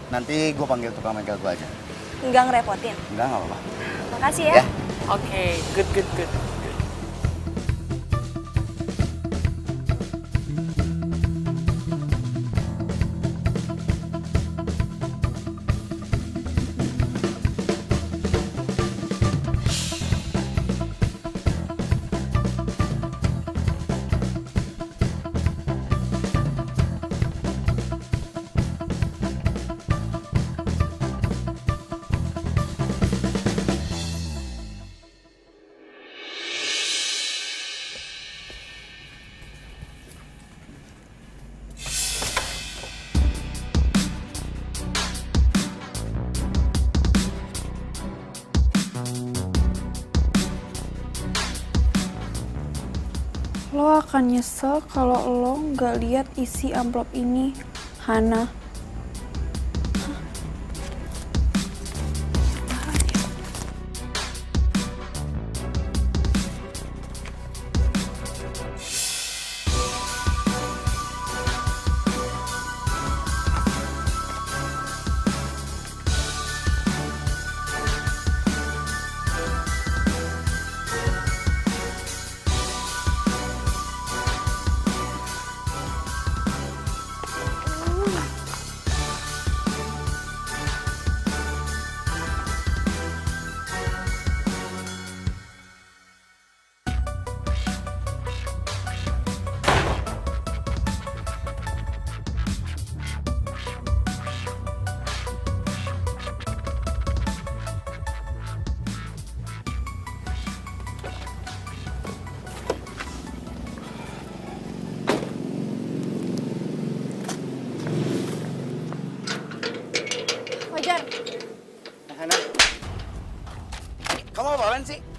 Nanti gue panggil tukang bengkel gue aja. Enggak ngerepotin. Enggak apa-apa. Makasih ya. Ya. Oke, good. Lo akan nyesel kalau lo nggak lihat isi amplop ini, Hana.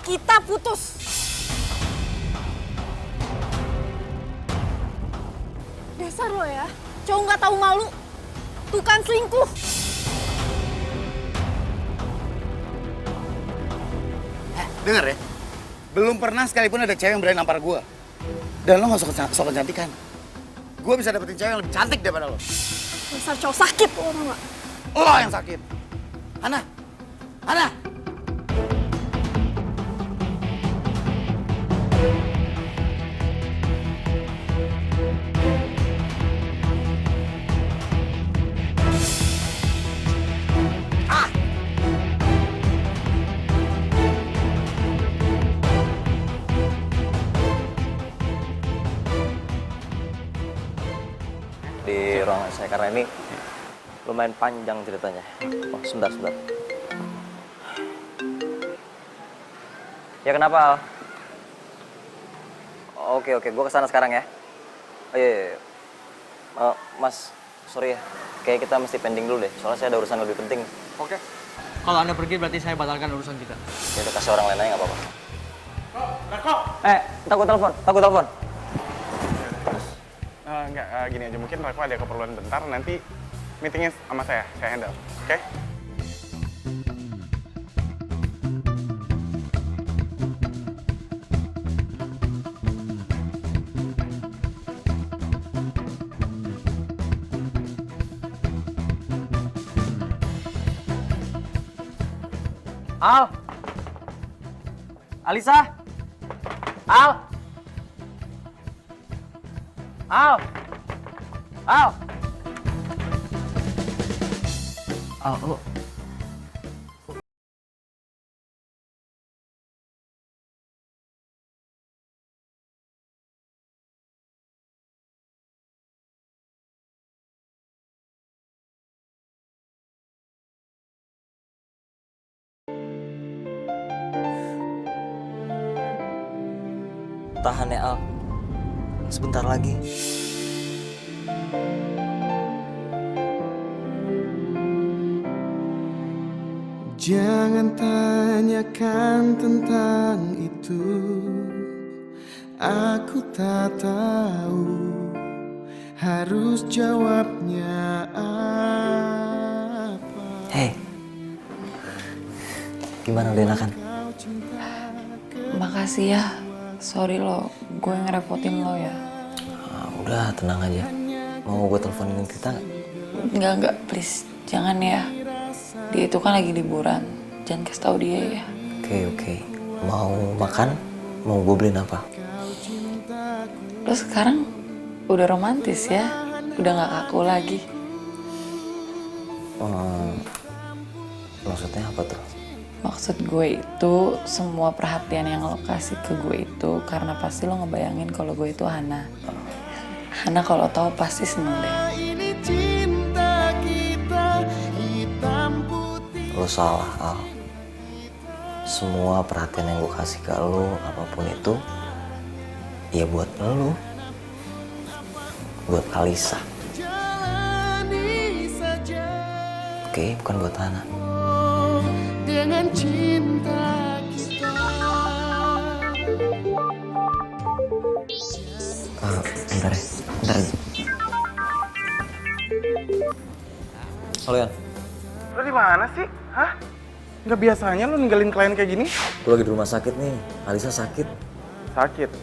kita putus. Dasar lo ya, cowok nggak tahu malu, tukang selingkuh. Dengar ya, belum pernah sekalipun ada cewek yang berani nampar gue. Dan lo gak sok kecantikan. Gue bisa dapetin cewek yang lebih cantik daripada lo. Dasar cowok sakit lo, tau nggak? Lo yang sakit. Hana, Hana. Di ruangan saya karena ini lumayan panjang ceritanya. Oh, sebentar. Ya kenapa, Al? Oke, gue kesana sekarang ya. Oh iya. Mas, sorry ya. Kayak kita mesti pending dulu deh, soalnya saya ada urusan lebih penting. Oke. Kalau Anda pergi berarti saya batalkan urusan kita. Ya udah kasih orang lain aja nggak apa-apa. Rako! Ntar gue telepon. Enggak, gini aja. Mungkin Rako ada keperluan bentar, nanti meetingnya sama saya handle. Oke? Al! Alisa! Al! Al! Al! Al, lu... Tahan ya, Al. Sebentar lagi. Jangan tanyakan tentang itu, aku tak tahu harus jawabnya apa. Hei, gimana udah enakan? Makasih ya. Sorry lo, gue ngerepotin lo ya. Udah, tenang aja. Mau gue teleponin kita nggak? Enggak, please. Jangan ya. Dia itu kan lagi liburan. Jangan kasih tahu dia ya. Oke. Mau makan? Mau gue beliin apa? Lo sekarang udah romantis ya. Udah gak kaku lagi. Maksudnya apa tuh? Maksud gue itu semua perhatian yang lo kasih ke gue itu karena pasti lo ngebayangin kalau gue itu Hana. Hana kalau tahu pasti seneng deh. Lo salah, Al. Semua perhatian yang gue kasih ke lo, apapun itu, ya buat lo. Buat Alisa. Oke, bukan buat Hana. Dengan cinta kita. Bentar ya. Halo, Yan. Lo di mana sih? Hah? Nggak biasanya lo ninggalin klien kayak gini? Gue lagi di rumah sakit nih. Alisa sakit. Sakit?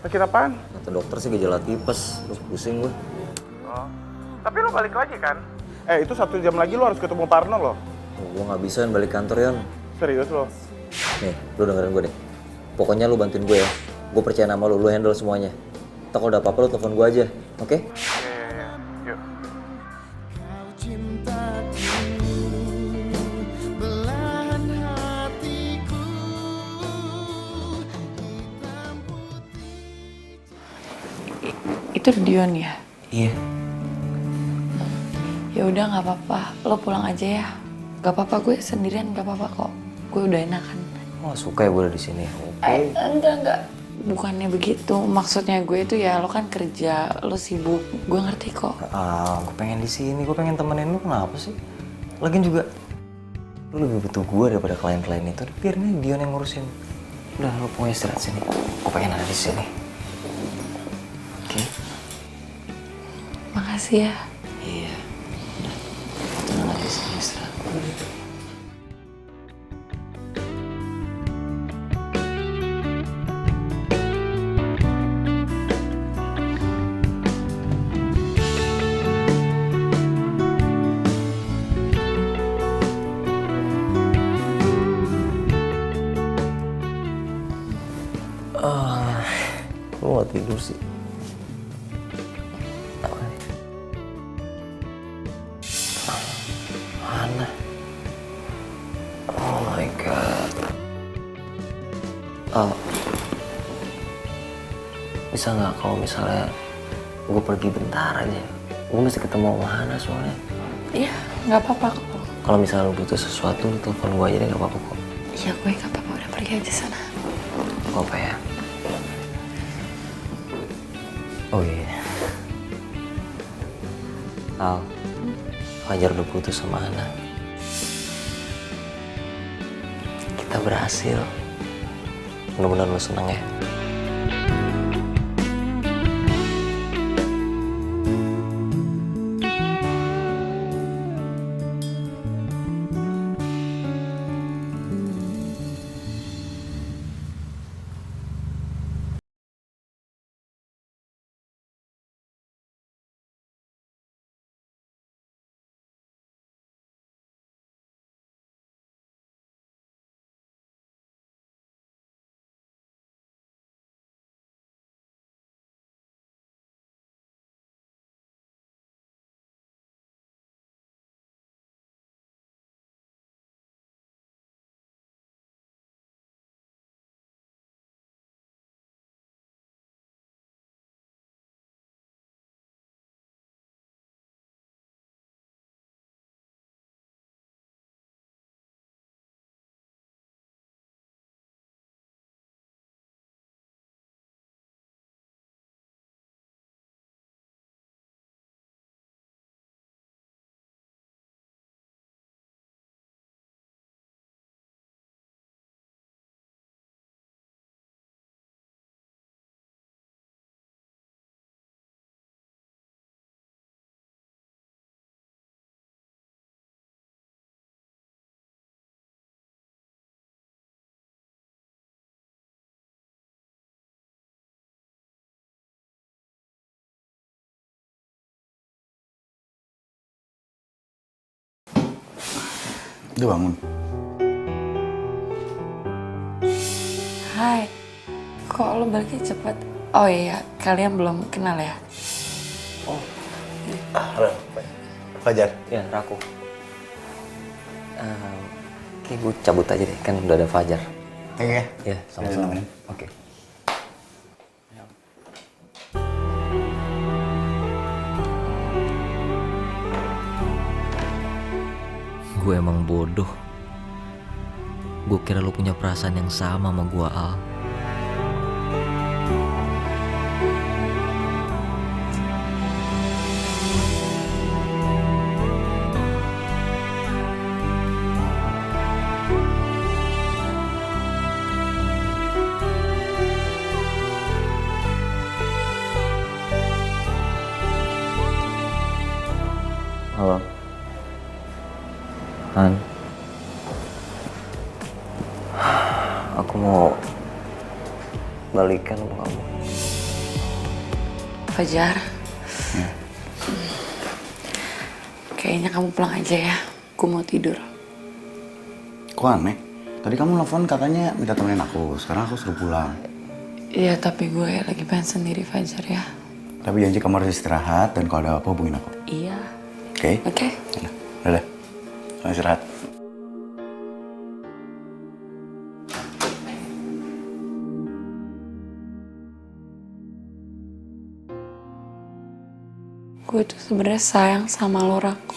Sakit apaan? Kata dokter sih gejala tipes. Terus pusing gue. Oh. Tapi lo balik lagi kan? Itu 1 jam lagi lo harus ketemu partner lo. Gue nggak bisa Yan, balik kantor, Yan. Serius lo? Nih, lu dengerin gue deh. Pokoknya lu bantuin gue ya. Gue percaya sama lu handle semuanya. Ntar kalau udah apa-apa lu telepon gue aja, oke? Iya. Yuk. Itu Dion ya? Iya. Ya udah nggak apa-apa. Lo pulang aja ya. Gak apa-apa, gue sendirian gak apa-apa kok. Gue udah enakan. Oh, suka ya gue udah di sini. Oke. Enggak. Bukannya begitu. Maksudnya gue itu ya lo kan kerja, lo sibuk. Gue ngerti kok. Gue pengen di sini. Gue pengen temenin lu. Kenapa sih? Lagian juga lu lebih butuh gue daripada klien-klien itu. Biarin Dion yang ngurusin. Udah, lo pokoknya istirahat sini. Gue pengen ada di sini. Oke? Makasih ya. Iya. Udah. Tenang aja sini istirahat. Lu gak tidur sih? Mana? Oh my god. Bisa nggak kalau misalnya gue pergi bentar aja? Gue mesti ketemu sama Hana soalnya. Iya, nggak apa-apa kok. Kalau misalnya lu butuh sesuatu, lu telepon gue aja deh, nggak apa-apa kok. Iya, gue nggak apa-apa. Udah pergi aja sana. Apa ya? Oh iya. Al, Fajar udah putus sama Hana. Kita berhasil. Mudah-mudahan lo seneng ya. Udah bangun. Hai, kok lo baliknya cepet? Oh iya, kalian belum kenal ya? Halo, Fajar. Ya, Raku. Oke, gue cabut aja deh, kan udah ada Fajar. Thank you ya. Ya, sama-sama. nemenin. Oke. Gue emang bodoh. Gue kira lo punya perasaan yang sama sama gue, Al. Halo. Han. Aku mau balikan sama kamu. Fajar. Kayaknya kamu pulang aja ya. Gue mau tidur. Kok aneh? Tadi kamu nelfon katanya minta temenin aku. Sekarang aku suruh pulang. Iya, tapi gue lagi pengen sendiri, Fajar ya. Tapi janji kamu harus istirahat dan kalau ada apa hubungin aku. Iya. Oke? Oke. Udah. Selamat istirahat. Gue tuh sebenarnya sayang sama lo, Raku.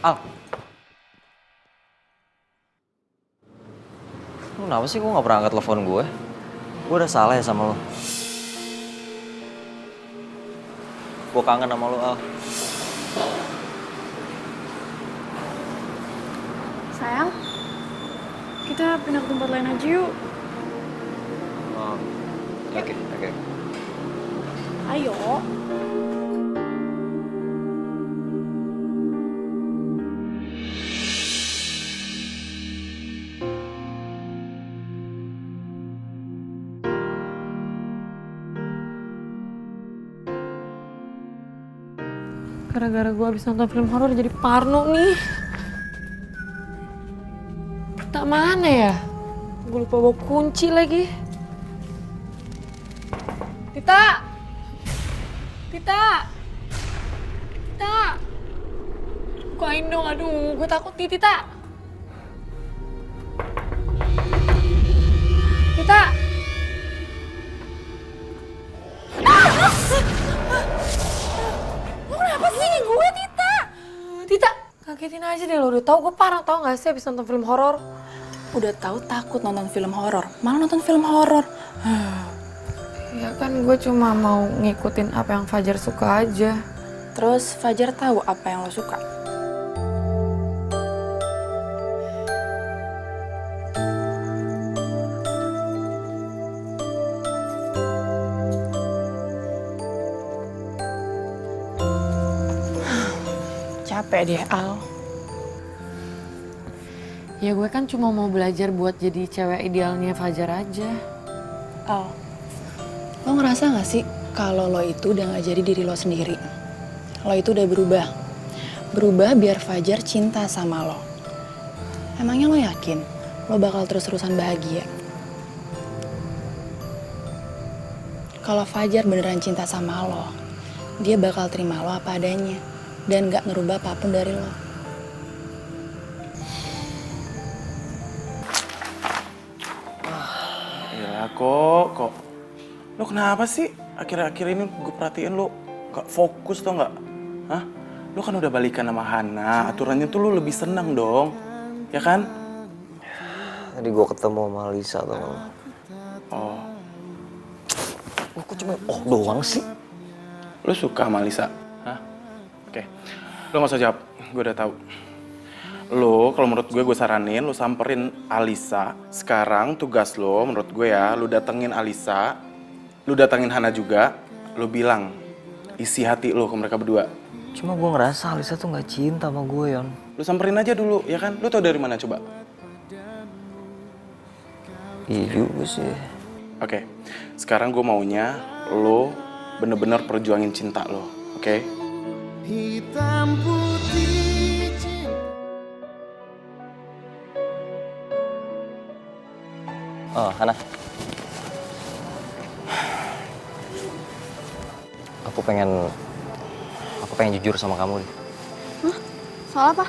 Al. Lu kenapa sih gak pernah angkat telepon gue? Gue udah salah ya sama lo. Gue kangen sama lo, Al. Sayang, kita pindah ke tempat lain aja yuk. Oh, oke. Ayo. Gara-gara gue habis nonton film horor jadi parno nih. Tak mana ya? Gue lupa bawa kunci lagi. Tita! Bukain dong, aduh, gue takut nih, Tita. Lo kenapa sih gue, Tita? Tita, kagetin aja deh lo. Udah tau gue parah tau gak sih abis nonton film horor? Udah tahu takut nonton film horor, malah nonton film horor. Ya kan gue cuma mau ngikutin apa yang Fajar suka aja. Terus Fajar tahu apa yang lo suka. Capek deh, Al. Ya gue kan cuma mau belajar buat jadi cewek idealnya Fajar aja. Al, lo ngerasa gak sih kalau lo itu udah gak jadi diri lo sendiri? Lo itu udah berubah. Berubah biar Fajar cinta sama lo. Emangnya lo yakin lo bakal terus-terusan bahagia? Kalau Fajar beneran cinta sama lo, dia bakal terima lo apa adanya dan gak ngerubah apapun dari lo. Gila kok. Lo kenapa sih? Akhir-akhir ini gue perhatiin lo gak fokus tau gak? Hah? Lo kan udah balikan sama Hana, aturannya tuh lo lebih seneng dong. Ya kan? Tadi gue ketemu sama Lisa tau gak lo. Oh. Kok cuma doang sih? Lo suka sama Lisa? Hah? Oke. Lo gak usah jawab, gue udah tahu. Lo, kalau menurut gue saranin lo samperin Alisa. Sekarang tugas lo, menurut gue ya, lo datengin Alisa, lo datengin Hana juga, lo bilang isi hati lo ke mereka berdua. Cuma gue ngerasa Alisa tuh gak cinta sama gue, Yon. Lo samperin aja dulu, ya kan? Lo tau dari mana coba? Iya juga sih. Oke, sekarang gue maunya lo bener-bener perjuangin cinta lo, oke? Hitam putih cinta. Oh, Hana. Aku pengen jujur sama kamu nih. Hah? Soal apa?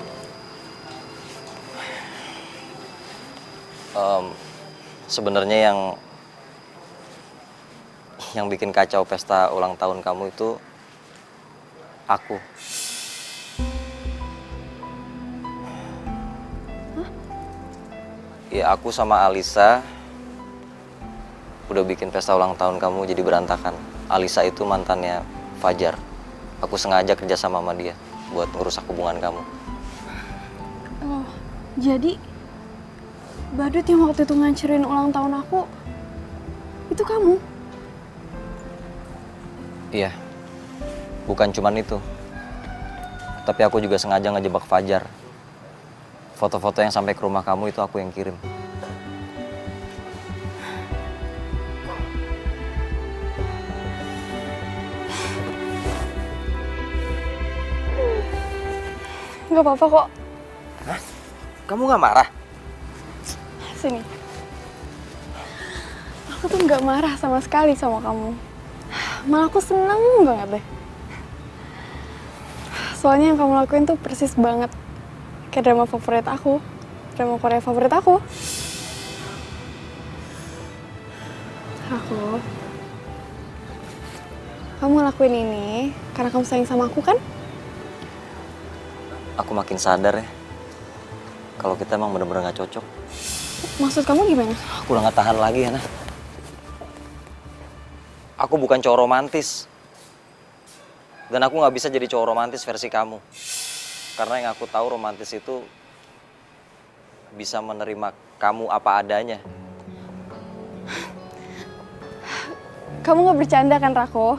Sebenarnya yang bikin kacau pesta ulang tahun kamu itu aku. Hah? Ya aku sama Alisa udah bikin pesta ulang tahun kamu jadi berantakan. Alisa itu mantannya Fajar. Aku sengaja kerja sama dia buat ngerusak hubungan kamu. Oh, jadi badut yang waktu itu ngancurin ulang tahun aku, itu kamu? Iya, bukan cuman itu. Tapi aku juga sengaja ngejebak Fajar. Foto-foto yang sampai ke rumah kamu itu aku yang kirim. Gak apa-apa kok. Hah? Kamu gak marah? Sini. Aku tuh gak marah sama sekali sama kamu. Malah aku seneng banget deh. Soalnya yang kamu lakuin tuh persis banget kayak drama favorit aku. Drama Korea favorit aku. Kamu lakuin ini karena kamu sayang sama aku kan? aku makin sadar ya kalau kita emang bener-bener gak cocok. Maksud kamu gimana? Aku udah gak tahan lagi, Hana. Aku bukan cowok romantis. Dan aku gak bisa jadi cowok romantis versi kamu. Karena yang aku tahu romantis itu bisa menerima kamu apa adanya. Kamu gak bercanda kan, Rako?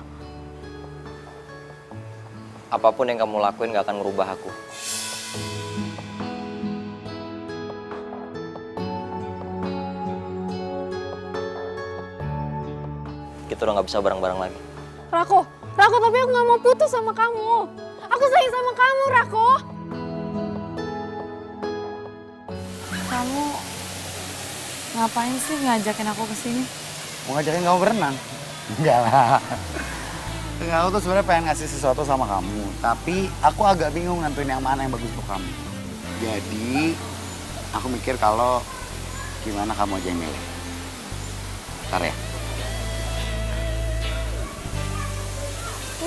Apapun yang kamu lakuin gak akan merubah aku. Kita udah gak bisa bareng-bareng lagi. Rako, tapi aku gak mau putus sama kamu. Aku sayang sama kamu, Rako. Kamu ngapain sih ngajakin aku ke sini? Mau ngajakin kamu berenang? Enggak lah. Enggak, aku tuh sebenarnya pengen ngasih sesuatu sama kamu. Tapi aku agak bingung nentuin yang mana yang bagus untuk kamu. Jadi, aku mikir kalau gimana kamu aja yang milih. Ntar ya.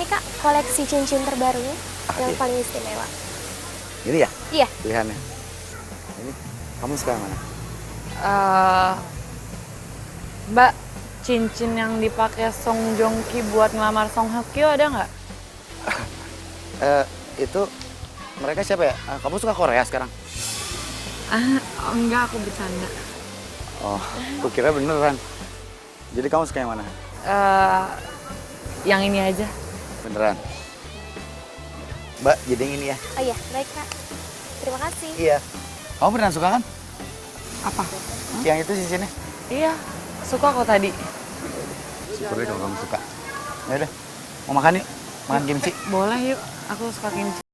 Ini Kak, koleksi cincin terbaru yang paling istimewa. Ini ya? Iya. Pilihannya. Ini, kamu suka yang mana? Mbak, cincin yang dipakai Song Joong Ki buat ngelamar Song Hye Kyo ada nggak? Itu mereka siapa ya? Kamu suka Korea sekarang? Enggak, aku bercanda. Oh, aku kira beneran. Jadi kamu suka yang mana? Yang ini aja. Beneran? Mbak, jadi yang ini ya? Oh iya, baik Kak. Terima kasih. Iya. Kamu beneran suka kan? Apa? Yang itu cincinnya? Iya, suka kok tadi. Syukur deh kalau kamu suka. Ya udah, mau makan yuk? Makan kimchi. Boleh yuk, aku suka kimchi.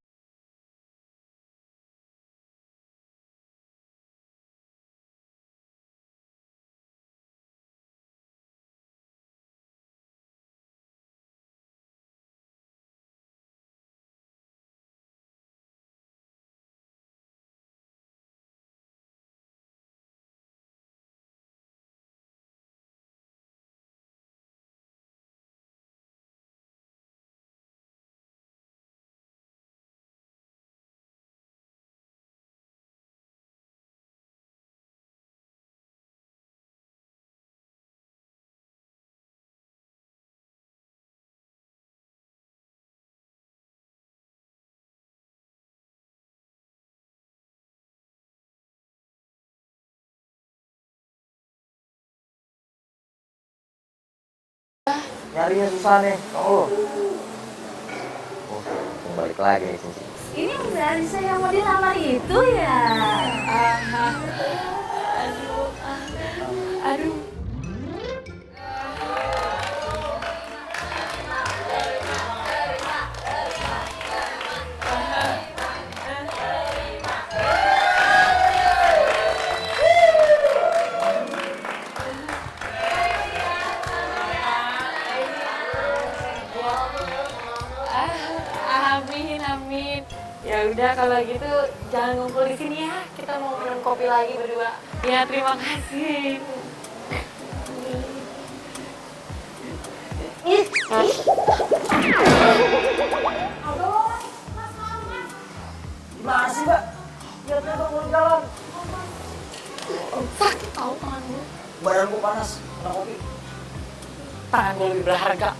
Nyarinya susah nih. Oh, balik lagi nih cincin. Ini dari saya mau dilamar itu ya? Aduh. Amin, amin. Ya udah kalau gitu jangan ngumpul di sini ya. Kita mau minum kopi lagi berdua. Ya, terima kasih. Gimana sih, Mbak? Ya ternyata mau jalan. Sakit tahu tangan gue. Badanku panas, kena kopi. Tangan gue lebih berharga.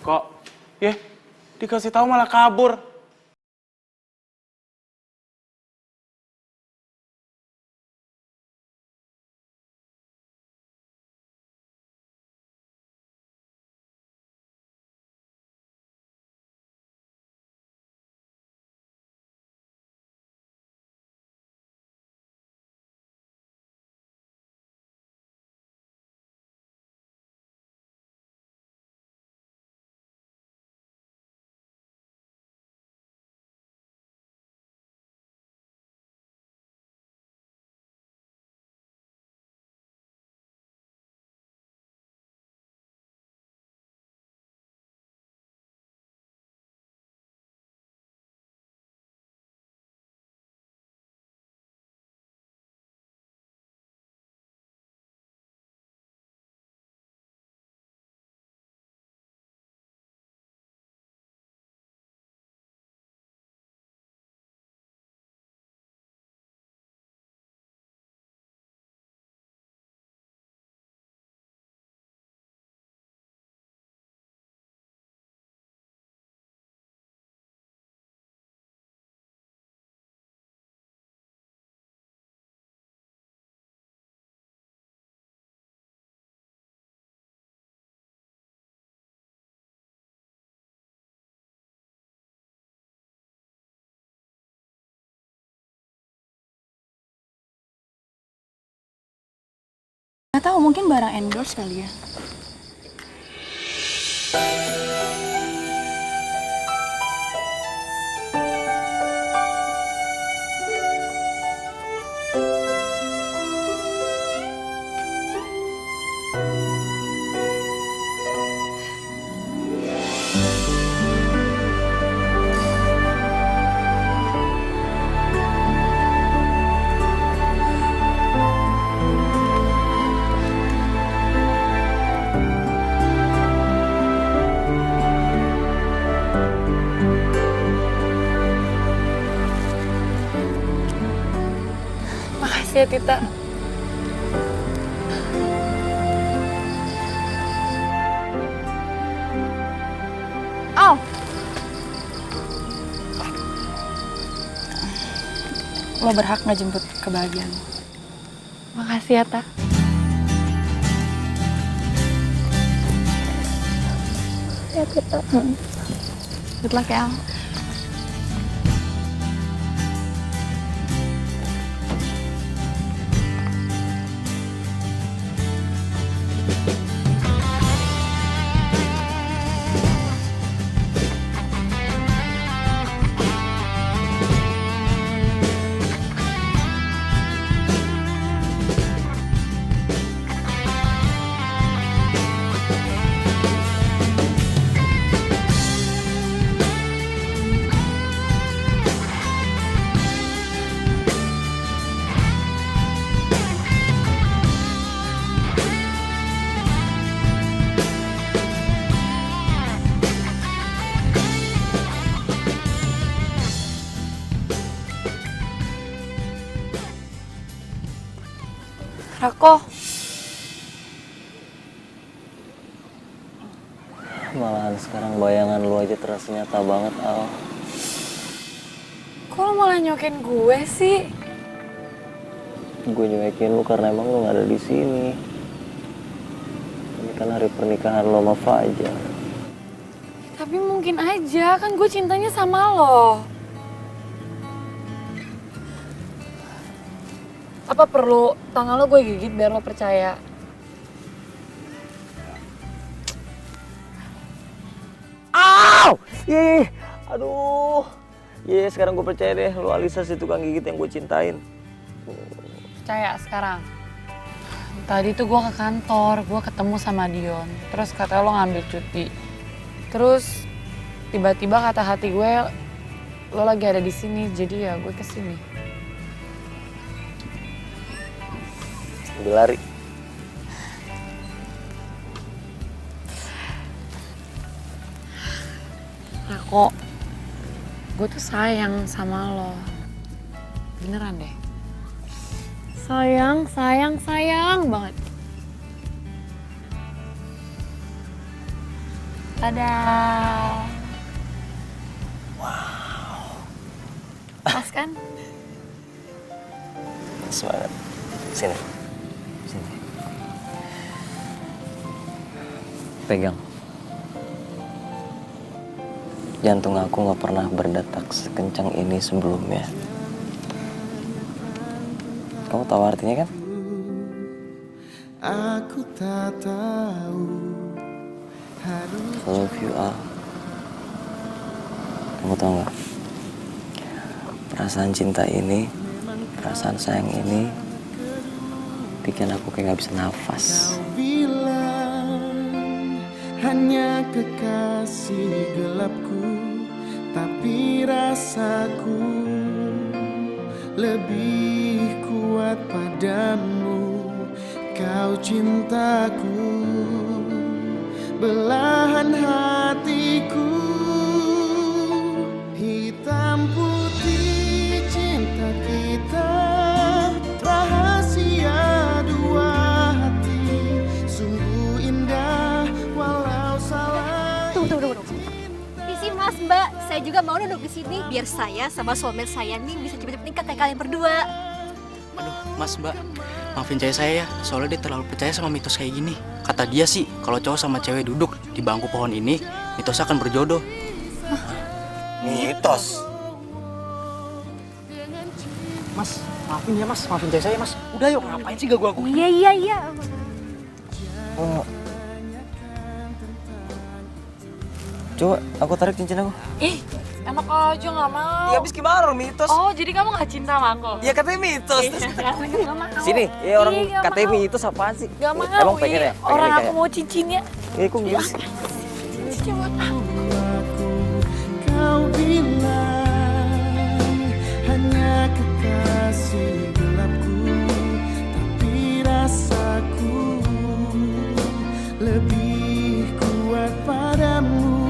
Kok? Ya, dikasih tahu malah kabur. Gak tahu, mungkin barang endorse kali ya. Makasih ya Tita. Al! Lo berhak ngejemput kebahagiaan. Makasih ya, Ta. Ya, Tita. Good luck ya, Al. Rako, Malahan sekarang bayangan lu aja terasa nyata banget, Al. kok lo malah nyokin gue sih? Gue nyuekin lu karena emang lu gak ada di sini. Ini kan hari pernikahan lo sama Fajar. Tapi mungkin aja, kan gue cintanya sama lo. Apa perlu tangan lo gue gigit biar lo percaya? Aw! Ih, aduh. Iya, sekarang gue percaya deh, lu Alisa si tukang gigit yang gue cintain. Percaya sekarang. Tadi tuh gue ke kantor, gue ketemu sama Dion. Terus katanya lo ngambil cuti. Terus tiba-tiba kata hati gue, lo lagi ada di sini, jadi ya gue kesini. Sambil lari. Rako, gue tuh sayang sama lo. Beneran deh. Sayang banget. Dadah. Pas kan? Semangat. Sini. Sini. Pegang. Jantung aku nggak pernah berdetak sekencang ini sebelumnya. Kamu tahu artinya kan? Aku tak tahu I love you, Al. Kamu tahu nggak? Perasaan cinta ini, perasaan sayang ini, bikin aku kayak nggak bisa nafas. kau bilang hanya kekasih gelapku, tapi rasaku lebih kuat padamu. Kau cintaku, belahan hatiku, hitam putih cinta kita, rahasia dua hati, sungguh indah walau salah. Tunggu. Isi Mas Mbak, saya juga mau duduk di sini biar saya sama soulmate saya nih bisa cepet-cepet nikah kayak kalian berdua. Aduh, Mas, Mbak. Maafin cewek saya ya, soalnya dia terlalu percaya sama mitos kayak gini. Kata dia sih, kalau cowok sama cewek duduk di bangku pohon ini, mitosnya akan berjodoh. Mitos. Mas, maafin ya Mas, maafin cewek saya Mas. Udah yuk, ngapain sih gak aku? Iya. Oh. Coba aku tarik cincin aku. Ih, enak aja nggak mau. Ya habis gimana orang mitos? Oh, jadi kamu nggak cinta sama aku? Ya katanya mitos. Nggak mau. Sini, ya orang Ih, nggak katanya mau. mitos apaan sih? Gak mau. Emang pengen ya? Pengen Orang nikah aku ya? mau cincinnya. Eh, kok gitu sih? Coba. Kau bilang hanya kekasih gelapku, tapi rasaku lebih kuat padamu.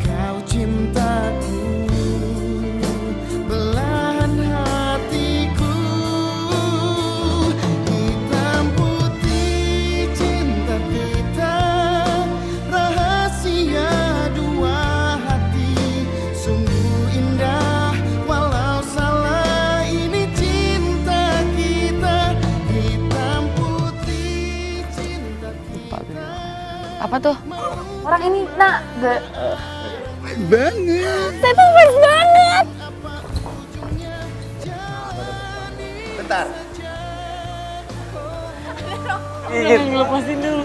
Kau cintaku, belahan hatiku, hitam putih cinta kita, rahasia dua hati, sungguh indah walau salah, ini cinta kita, hitam putih cinta kita. Apa tuh? Orang ini, nak. Banget. Saya tuh fans banget. Bentar. Udah, lepasin dulu.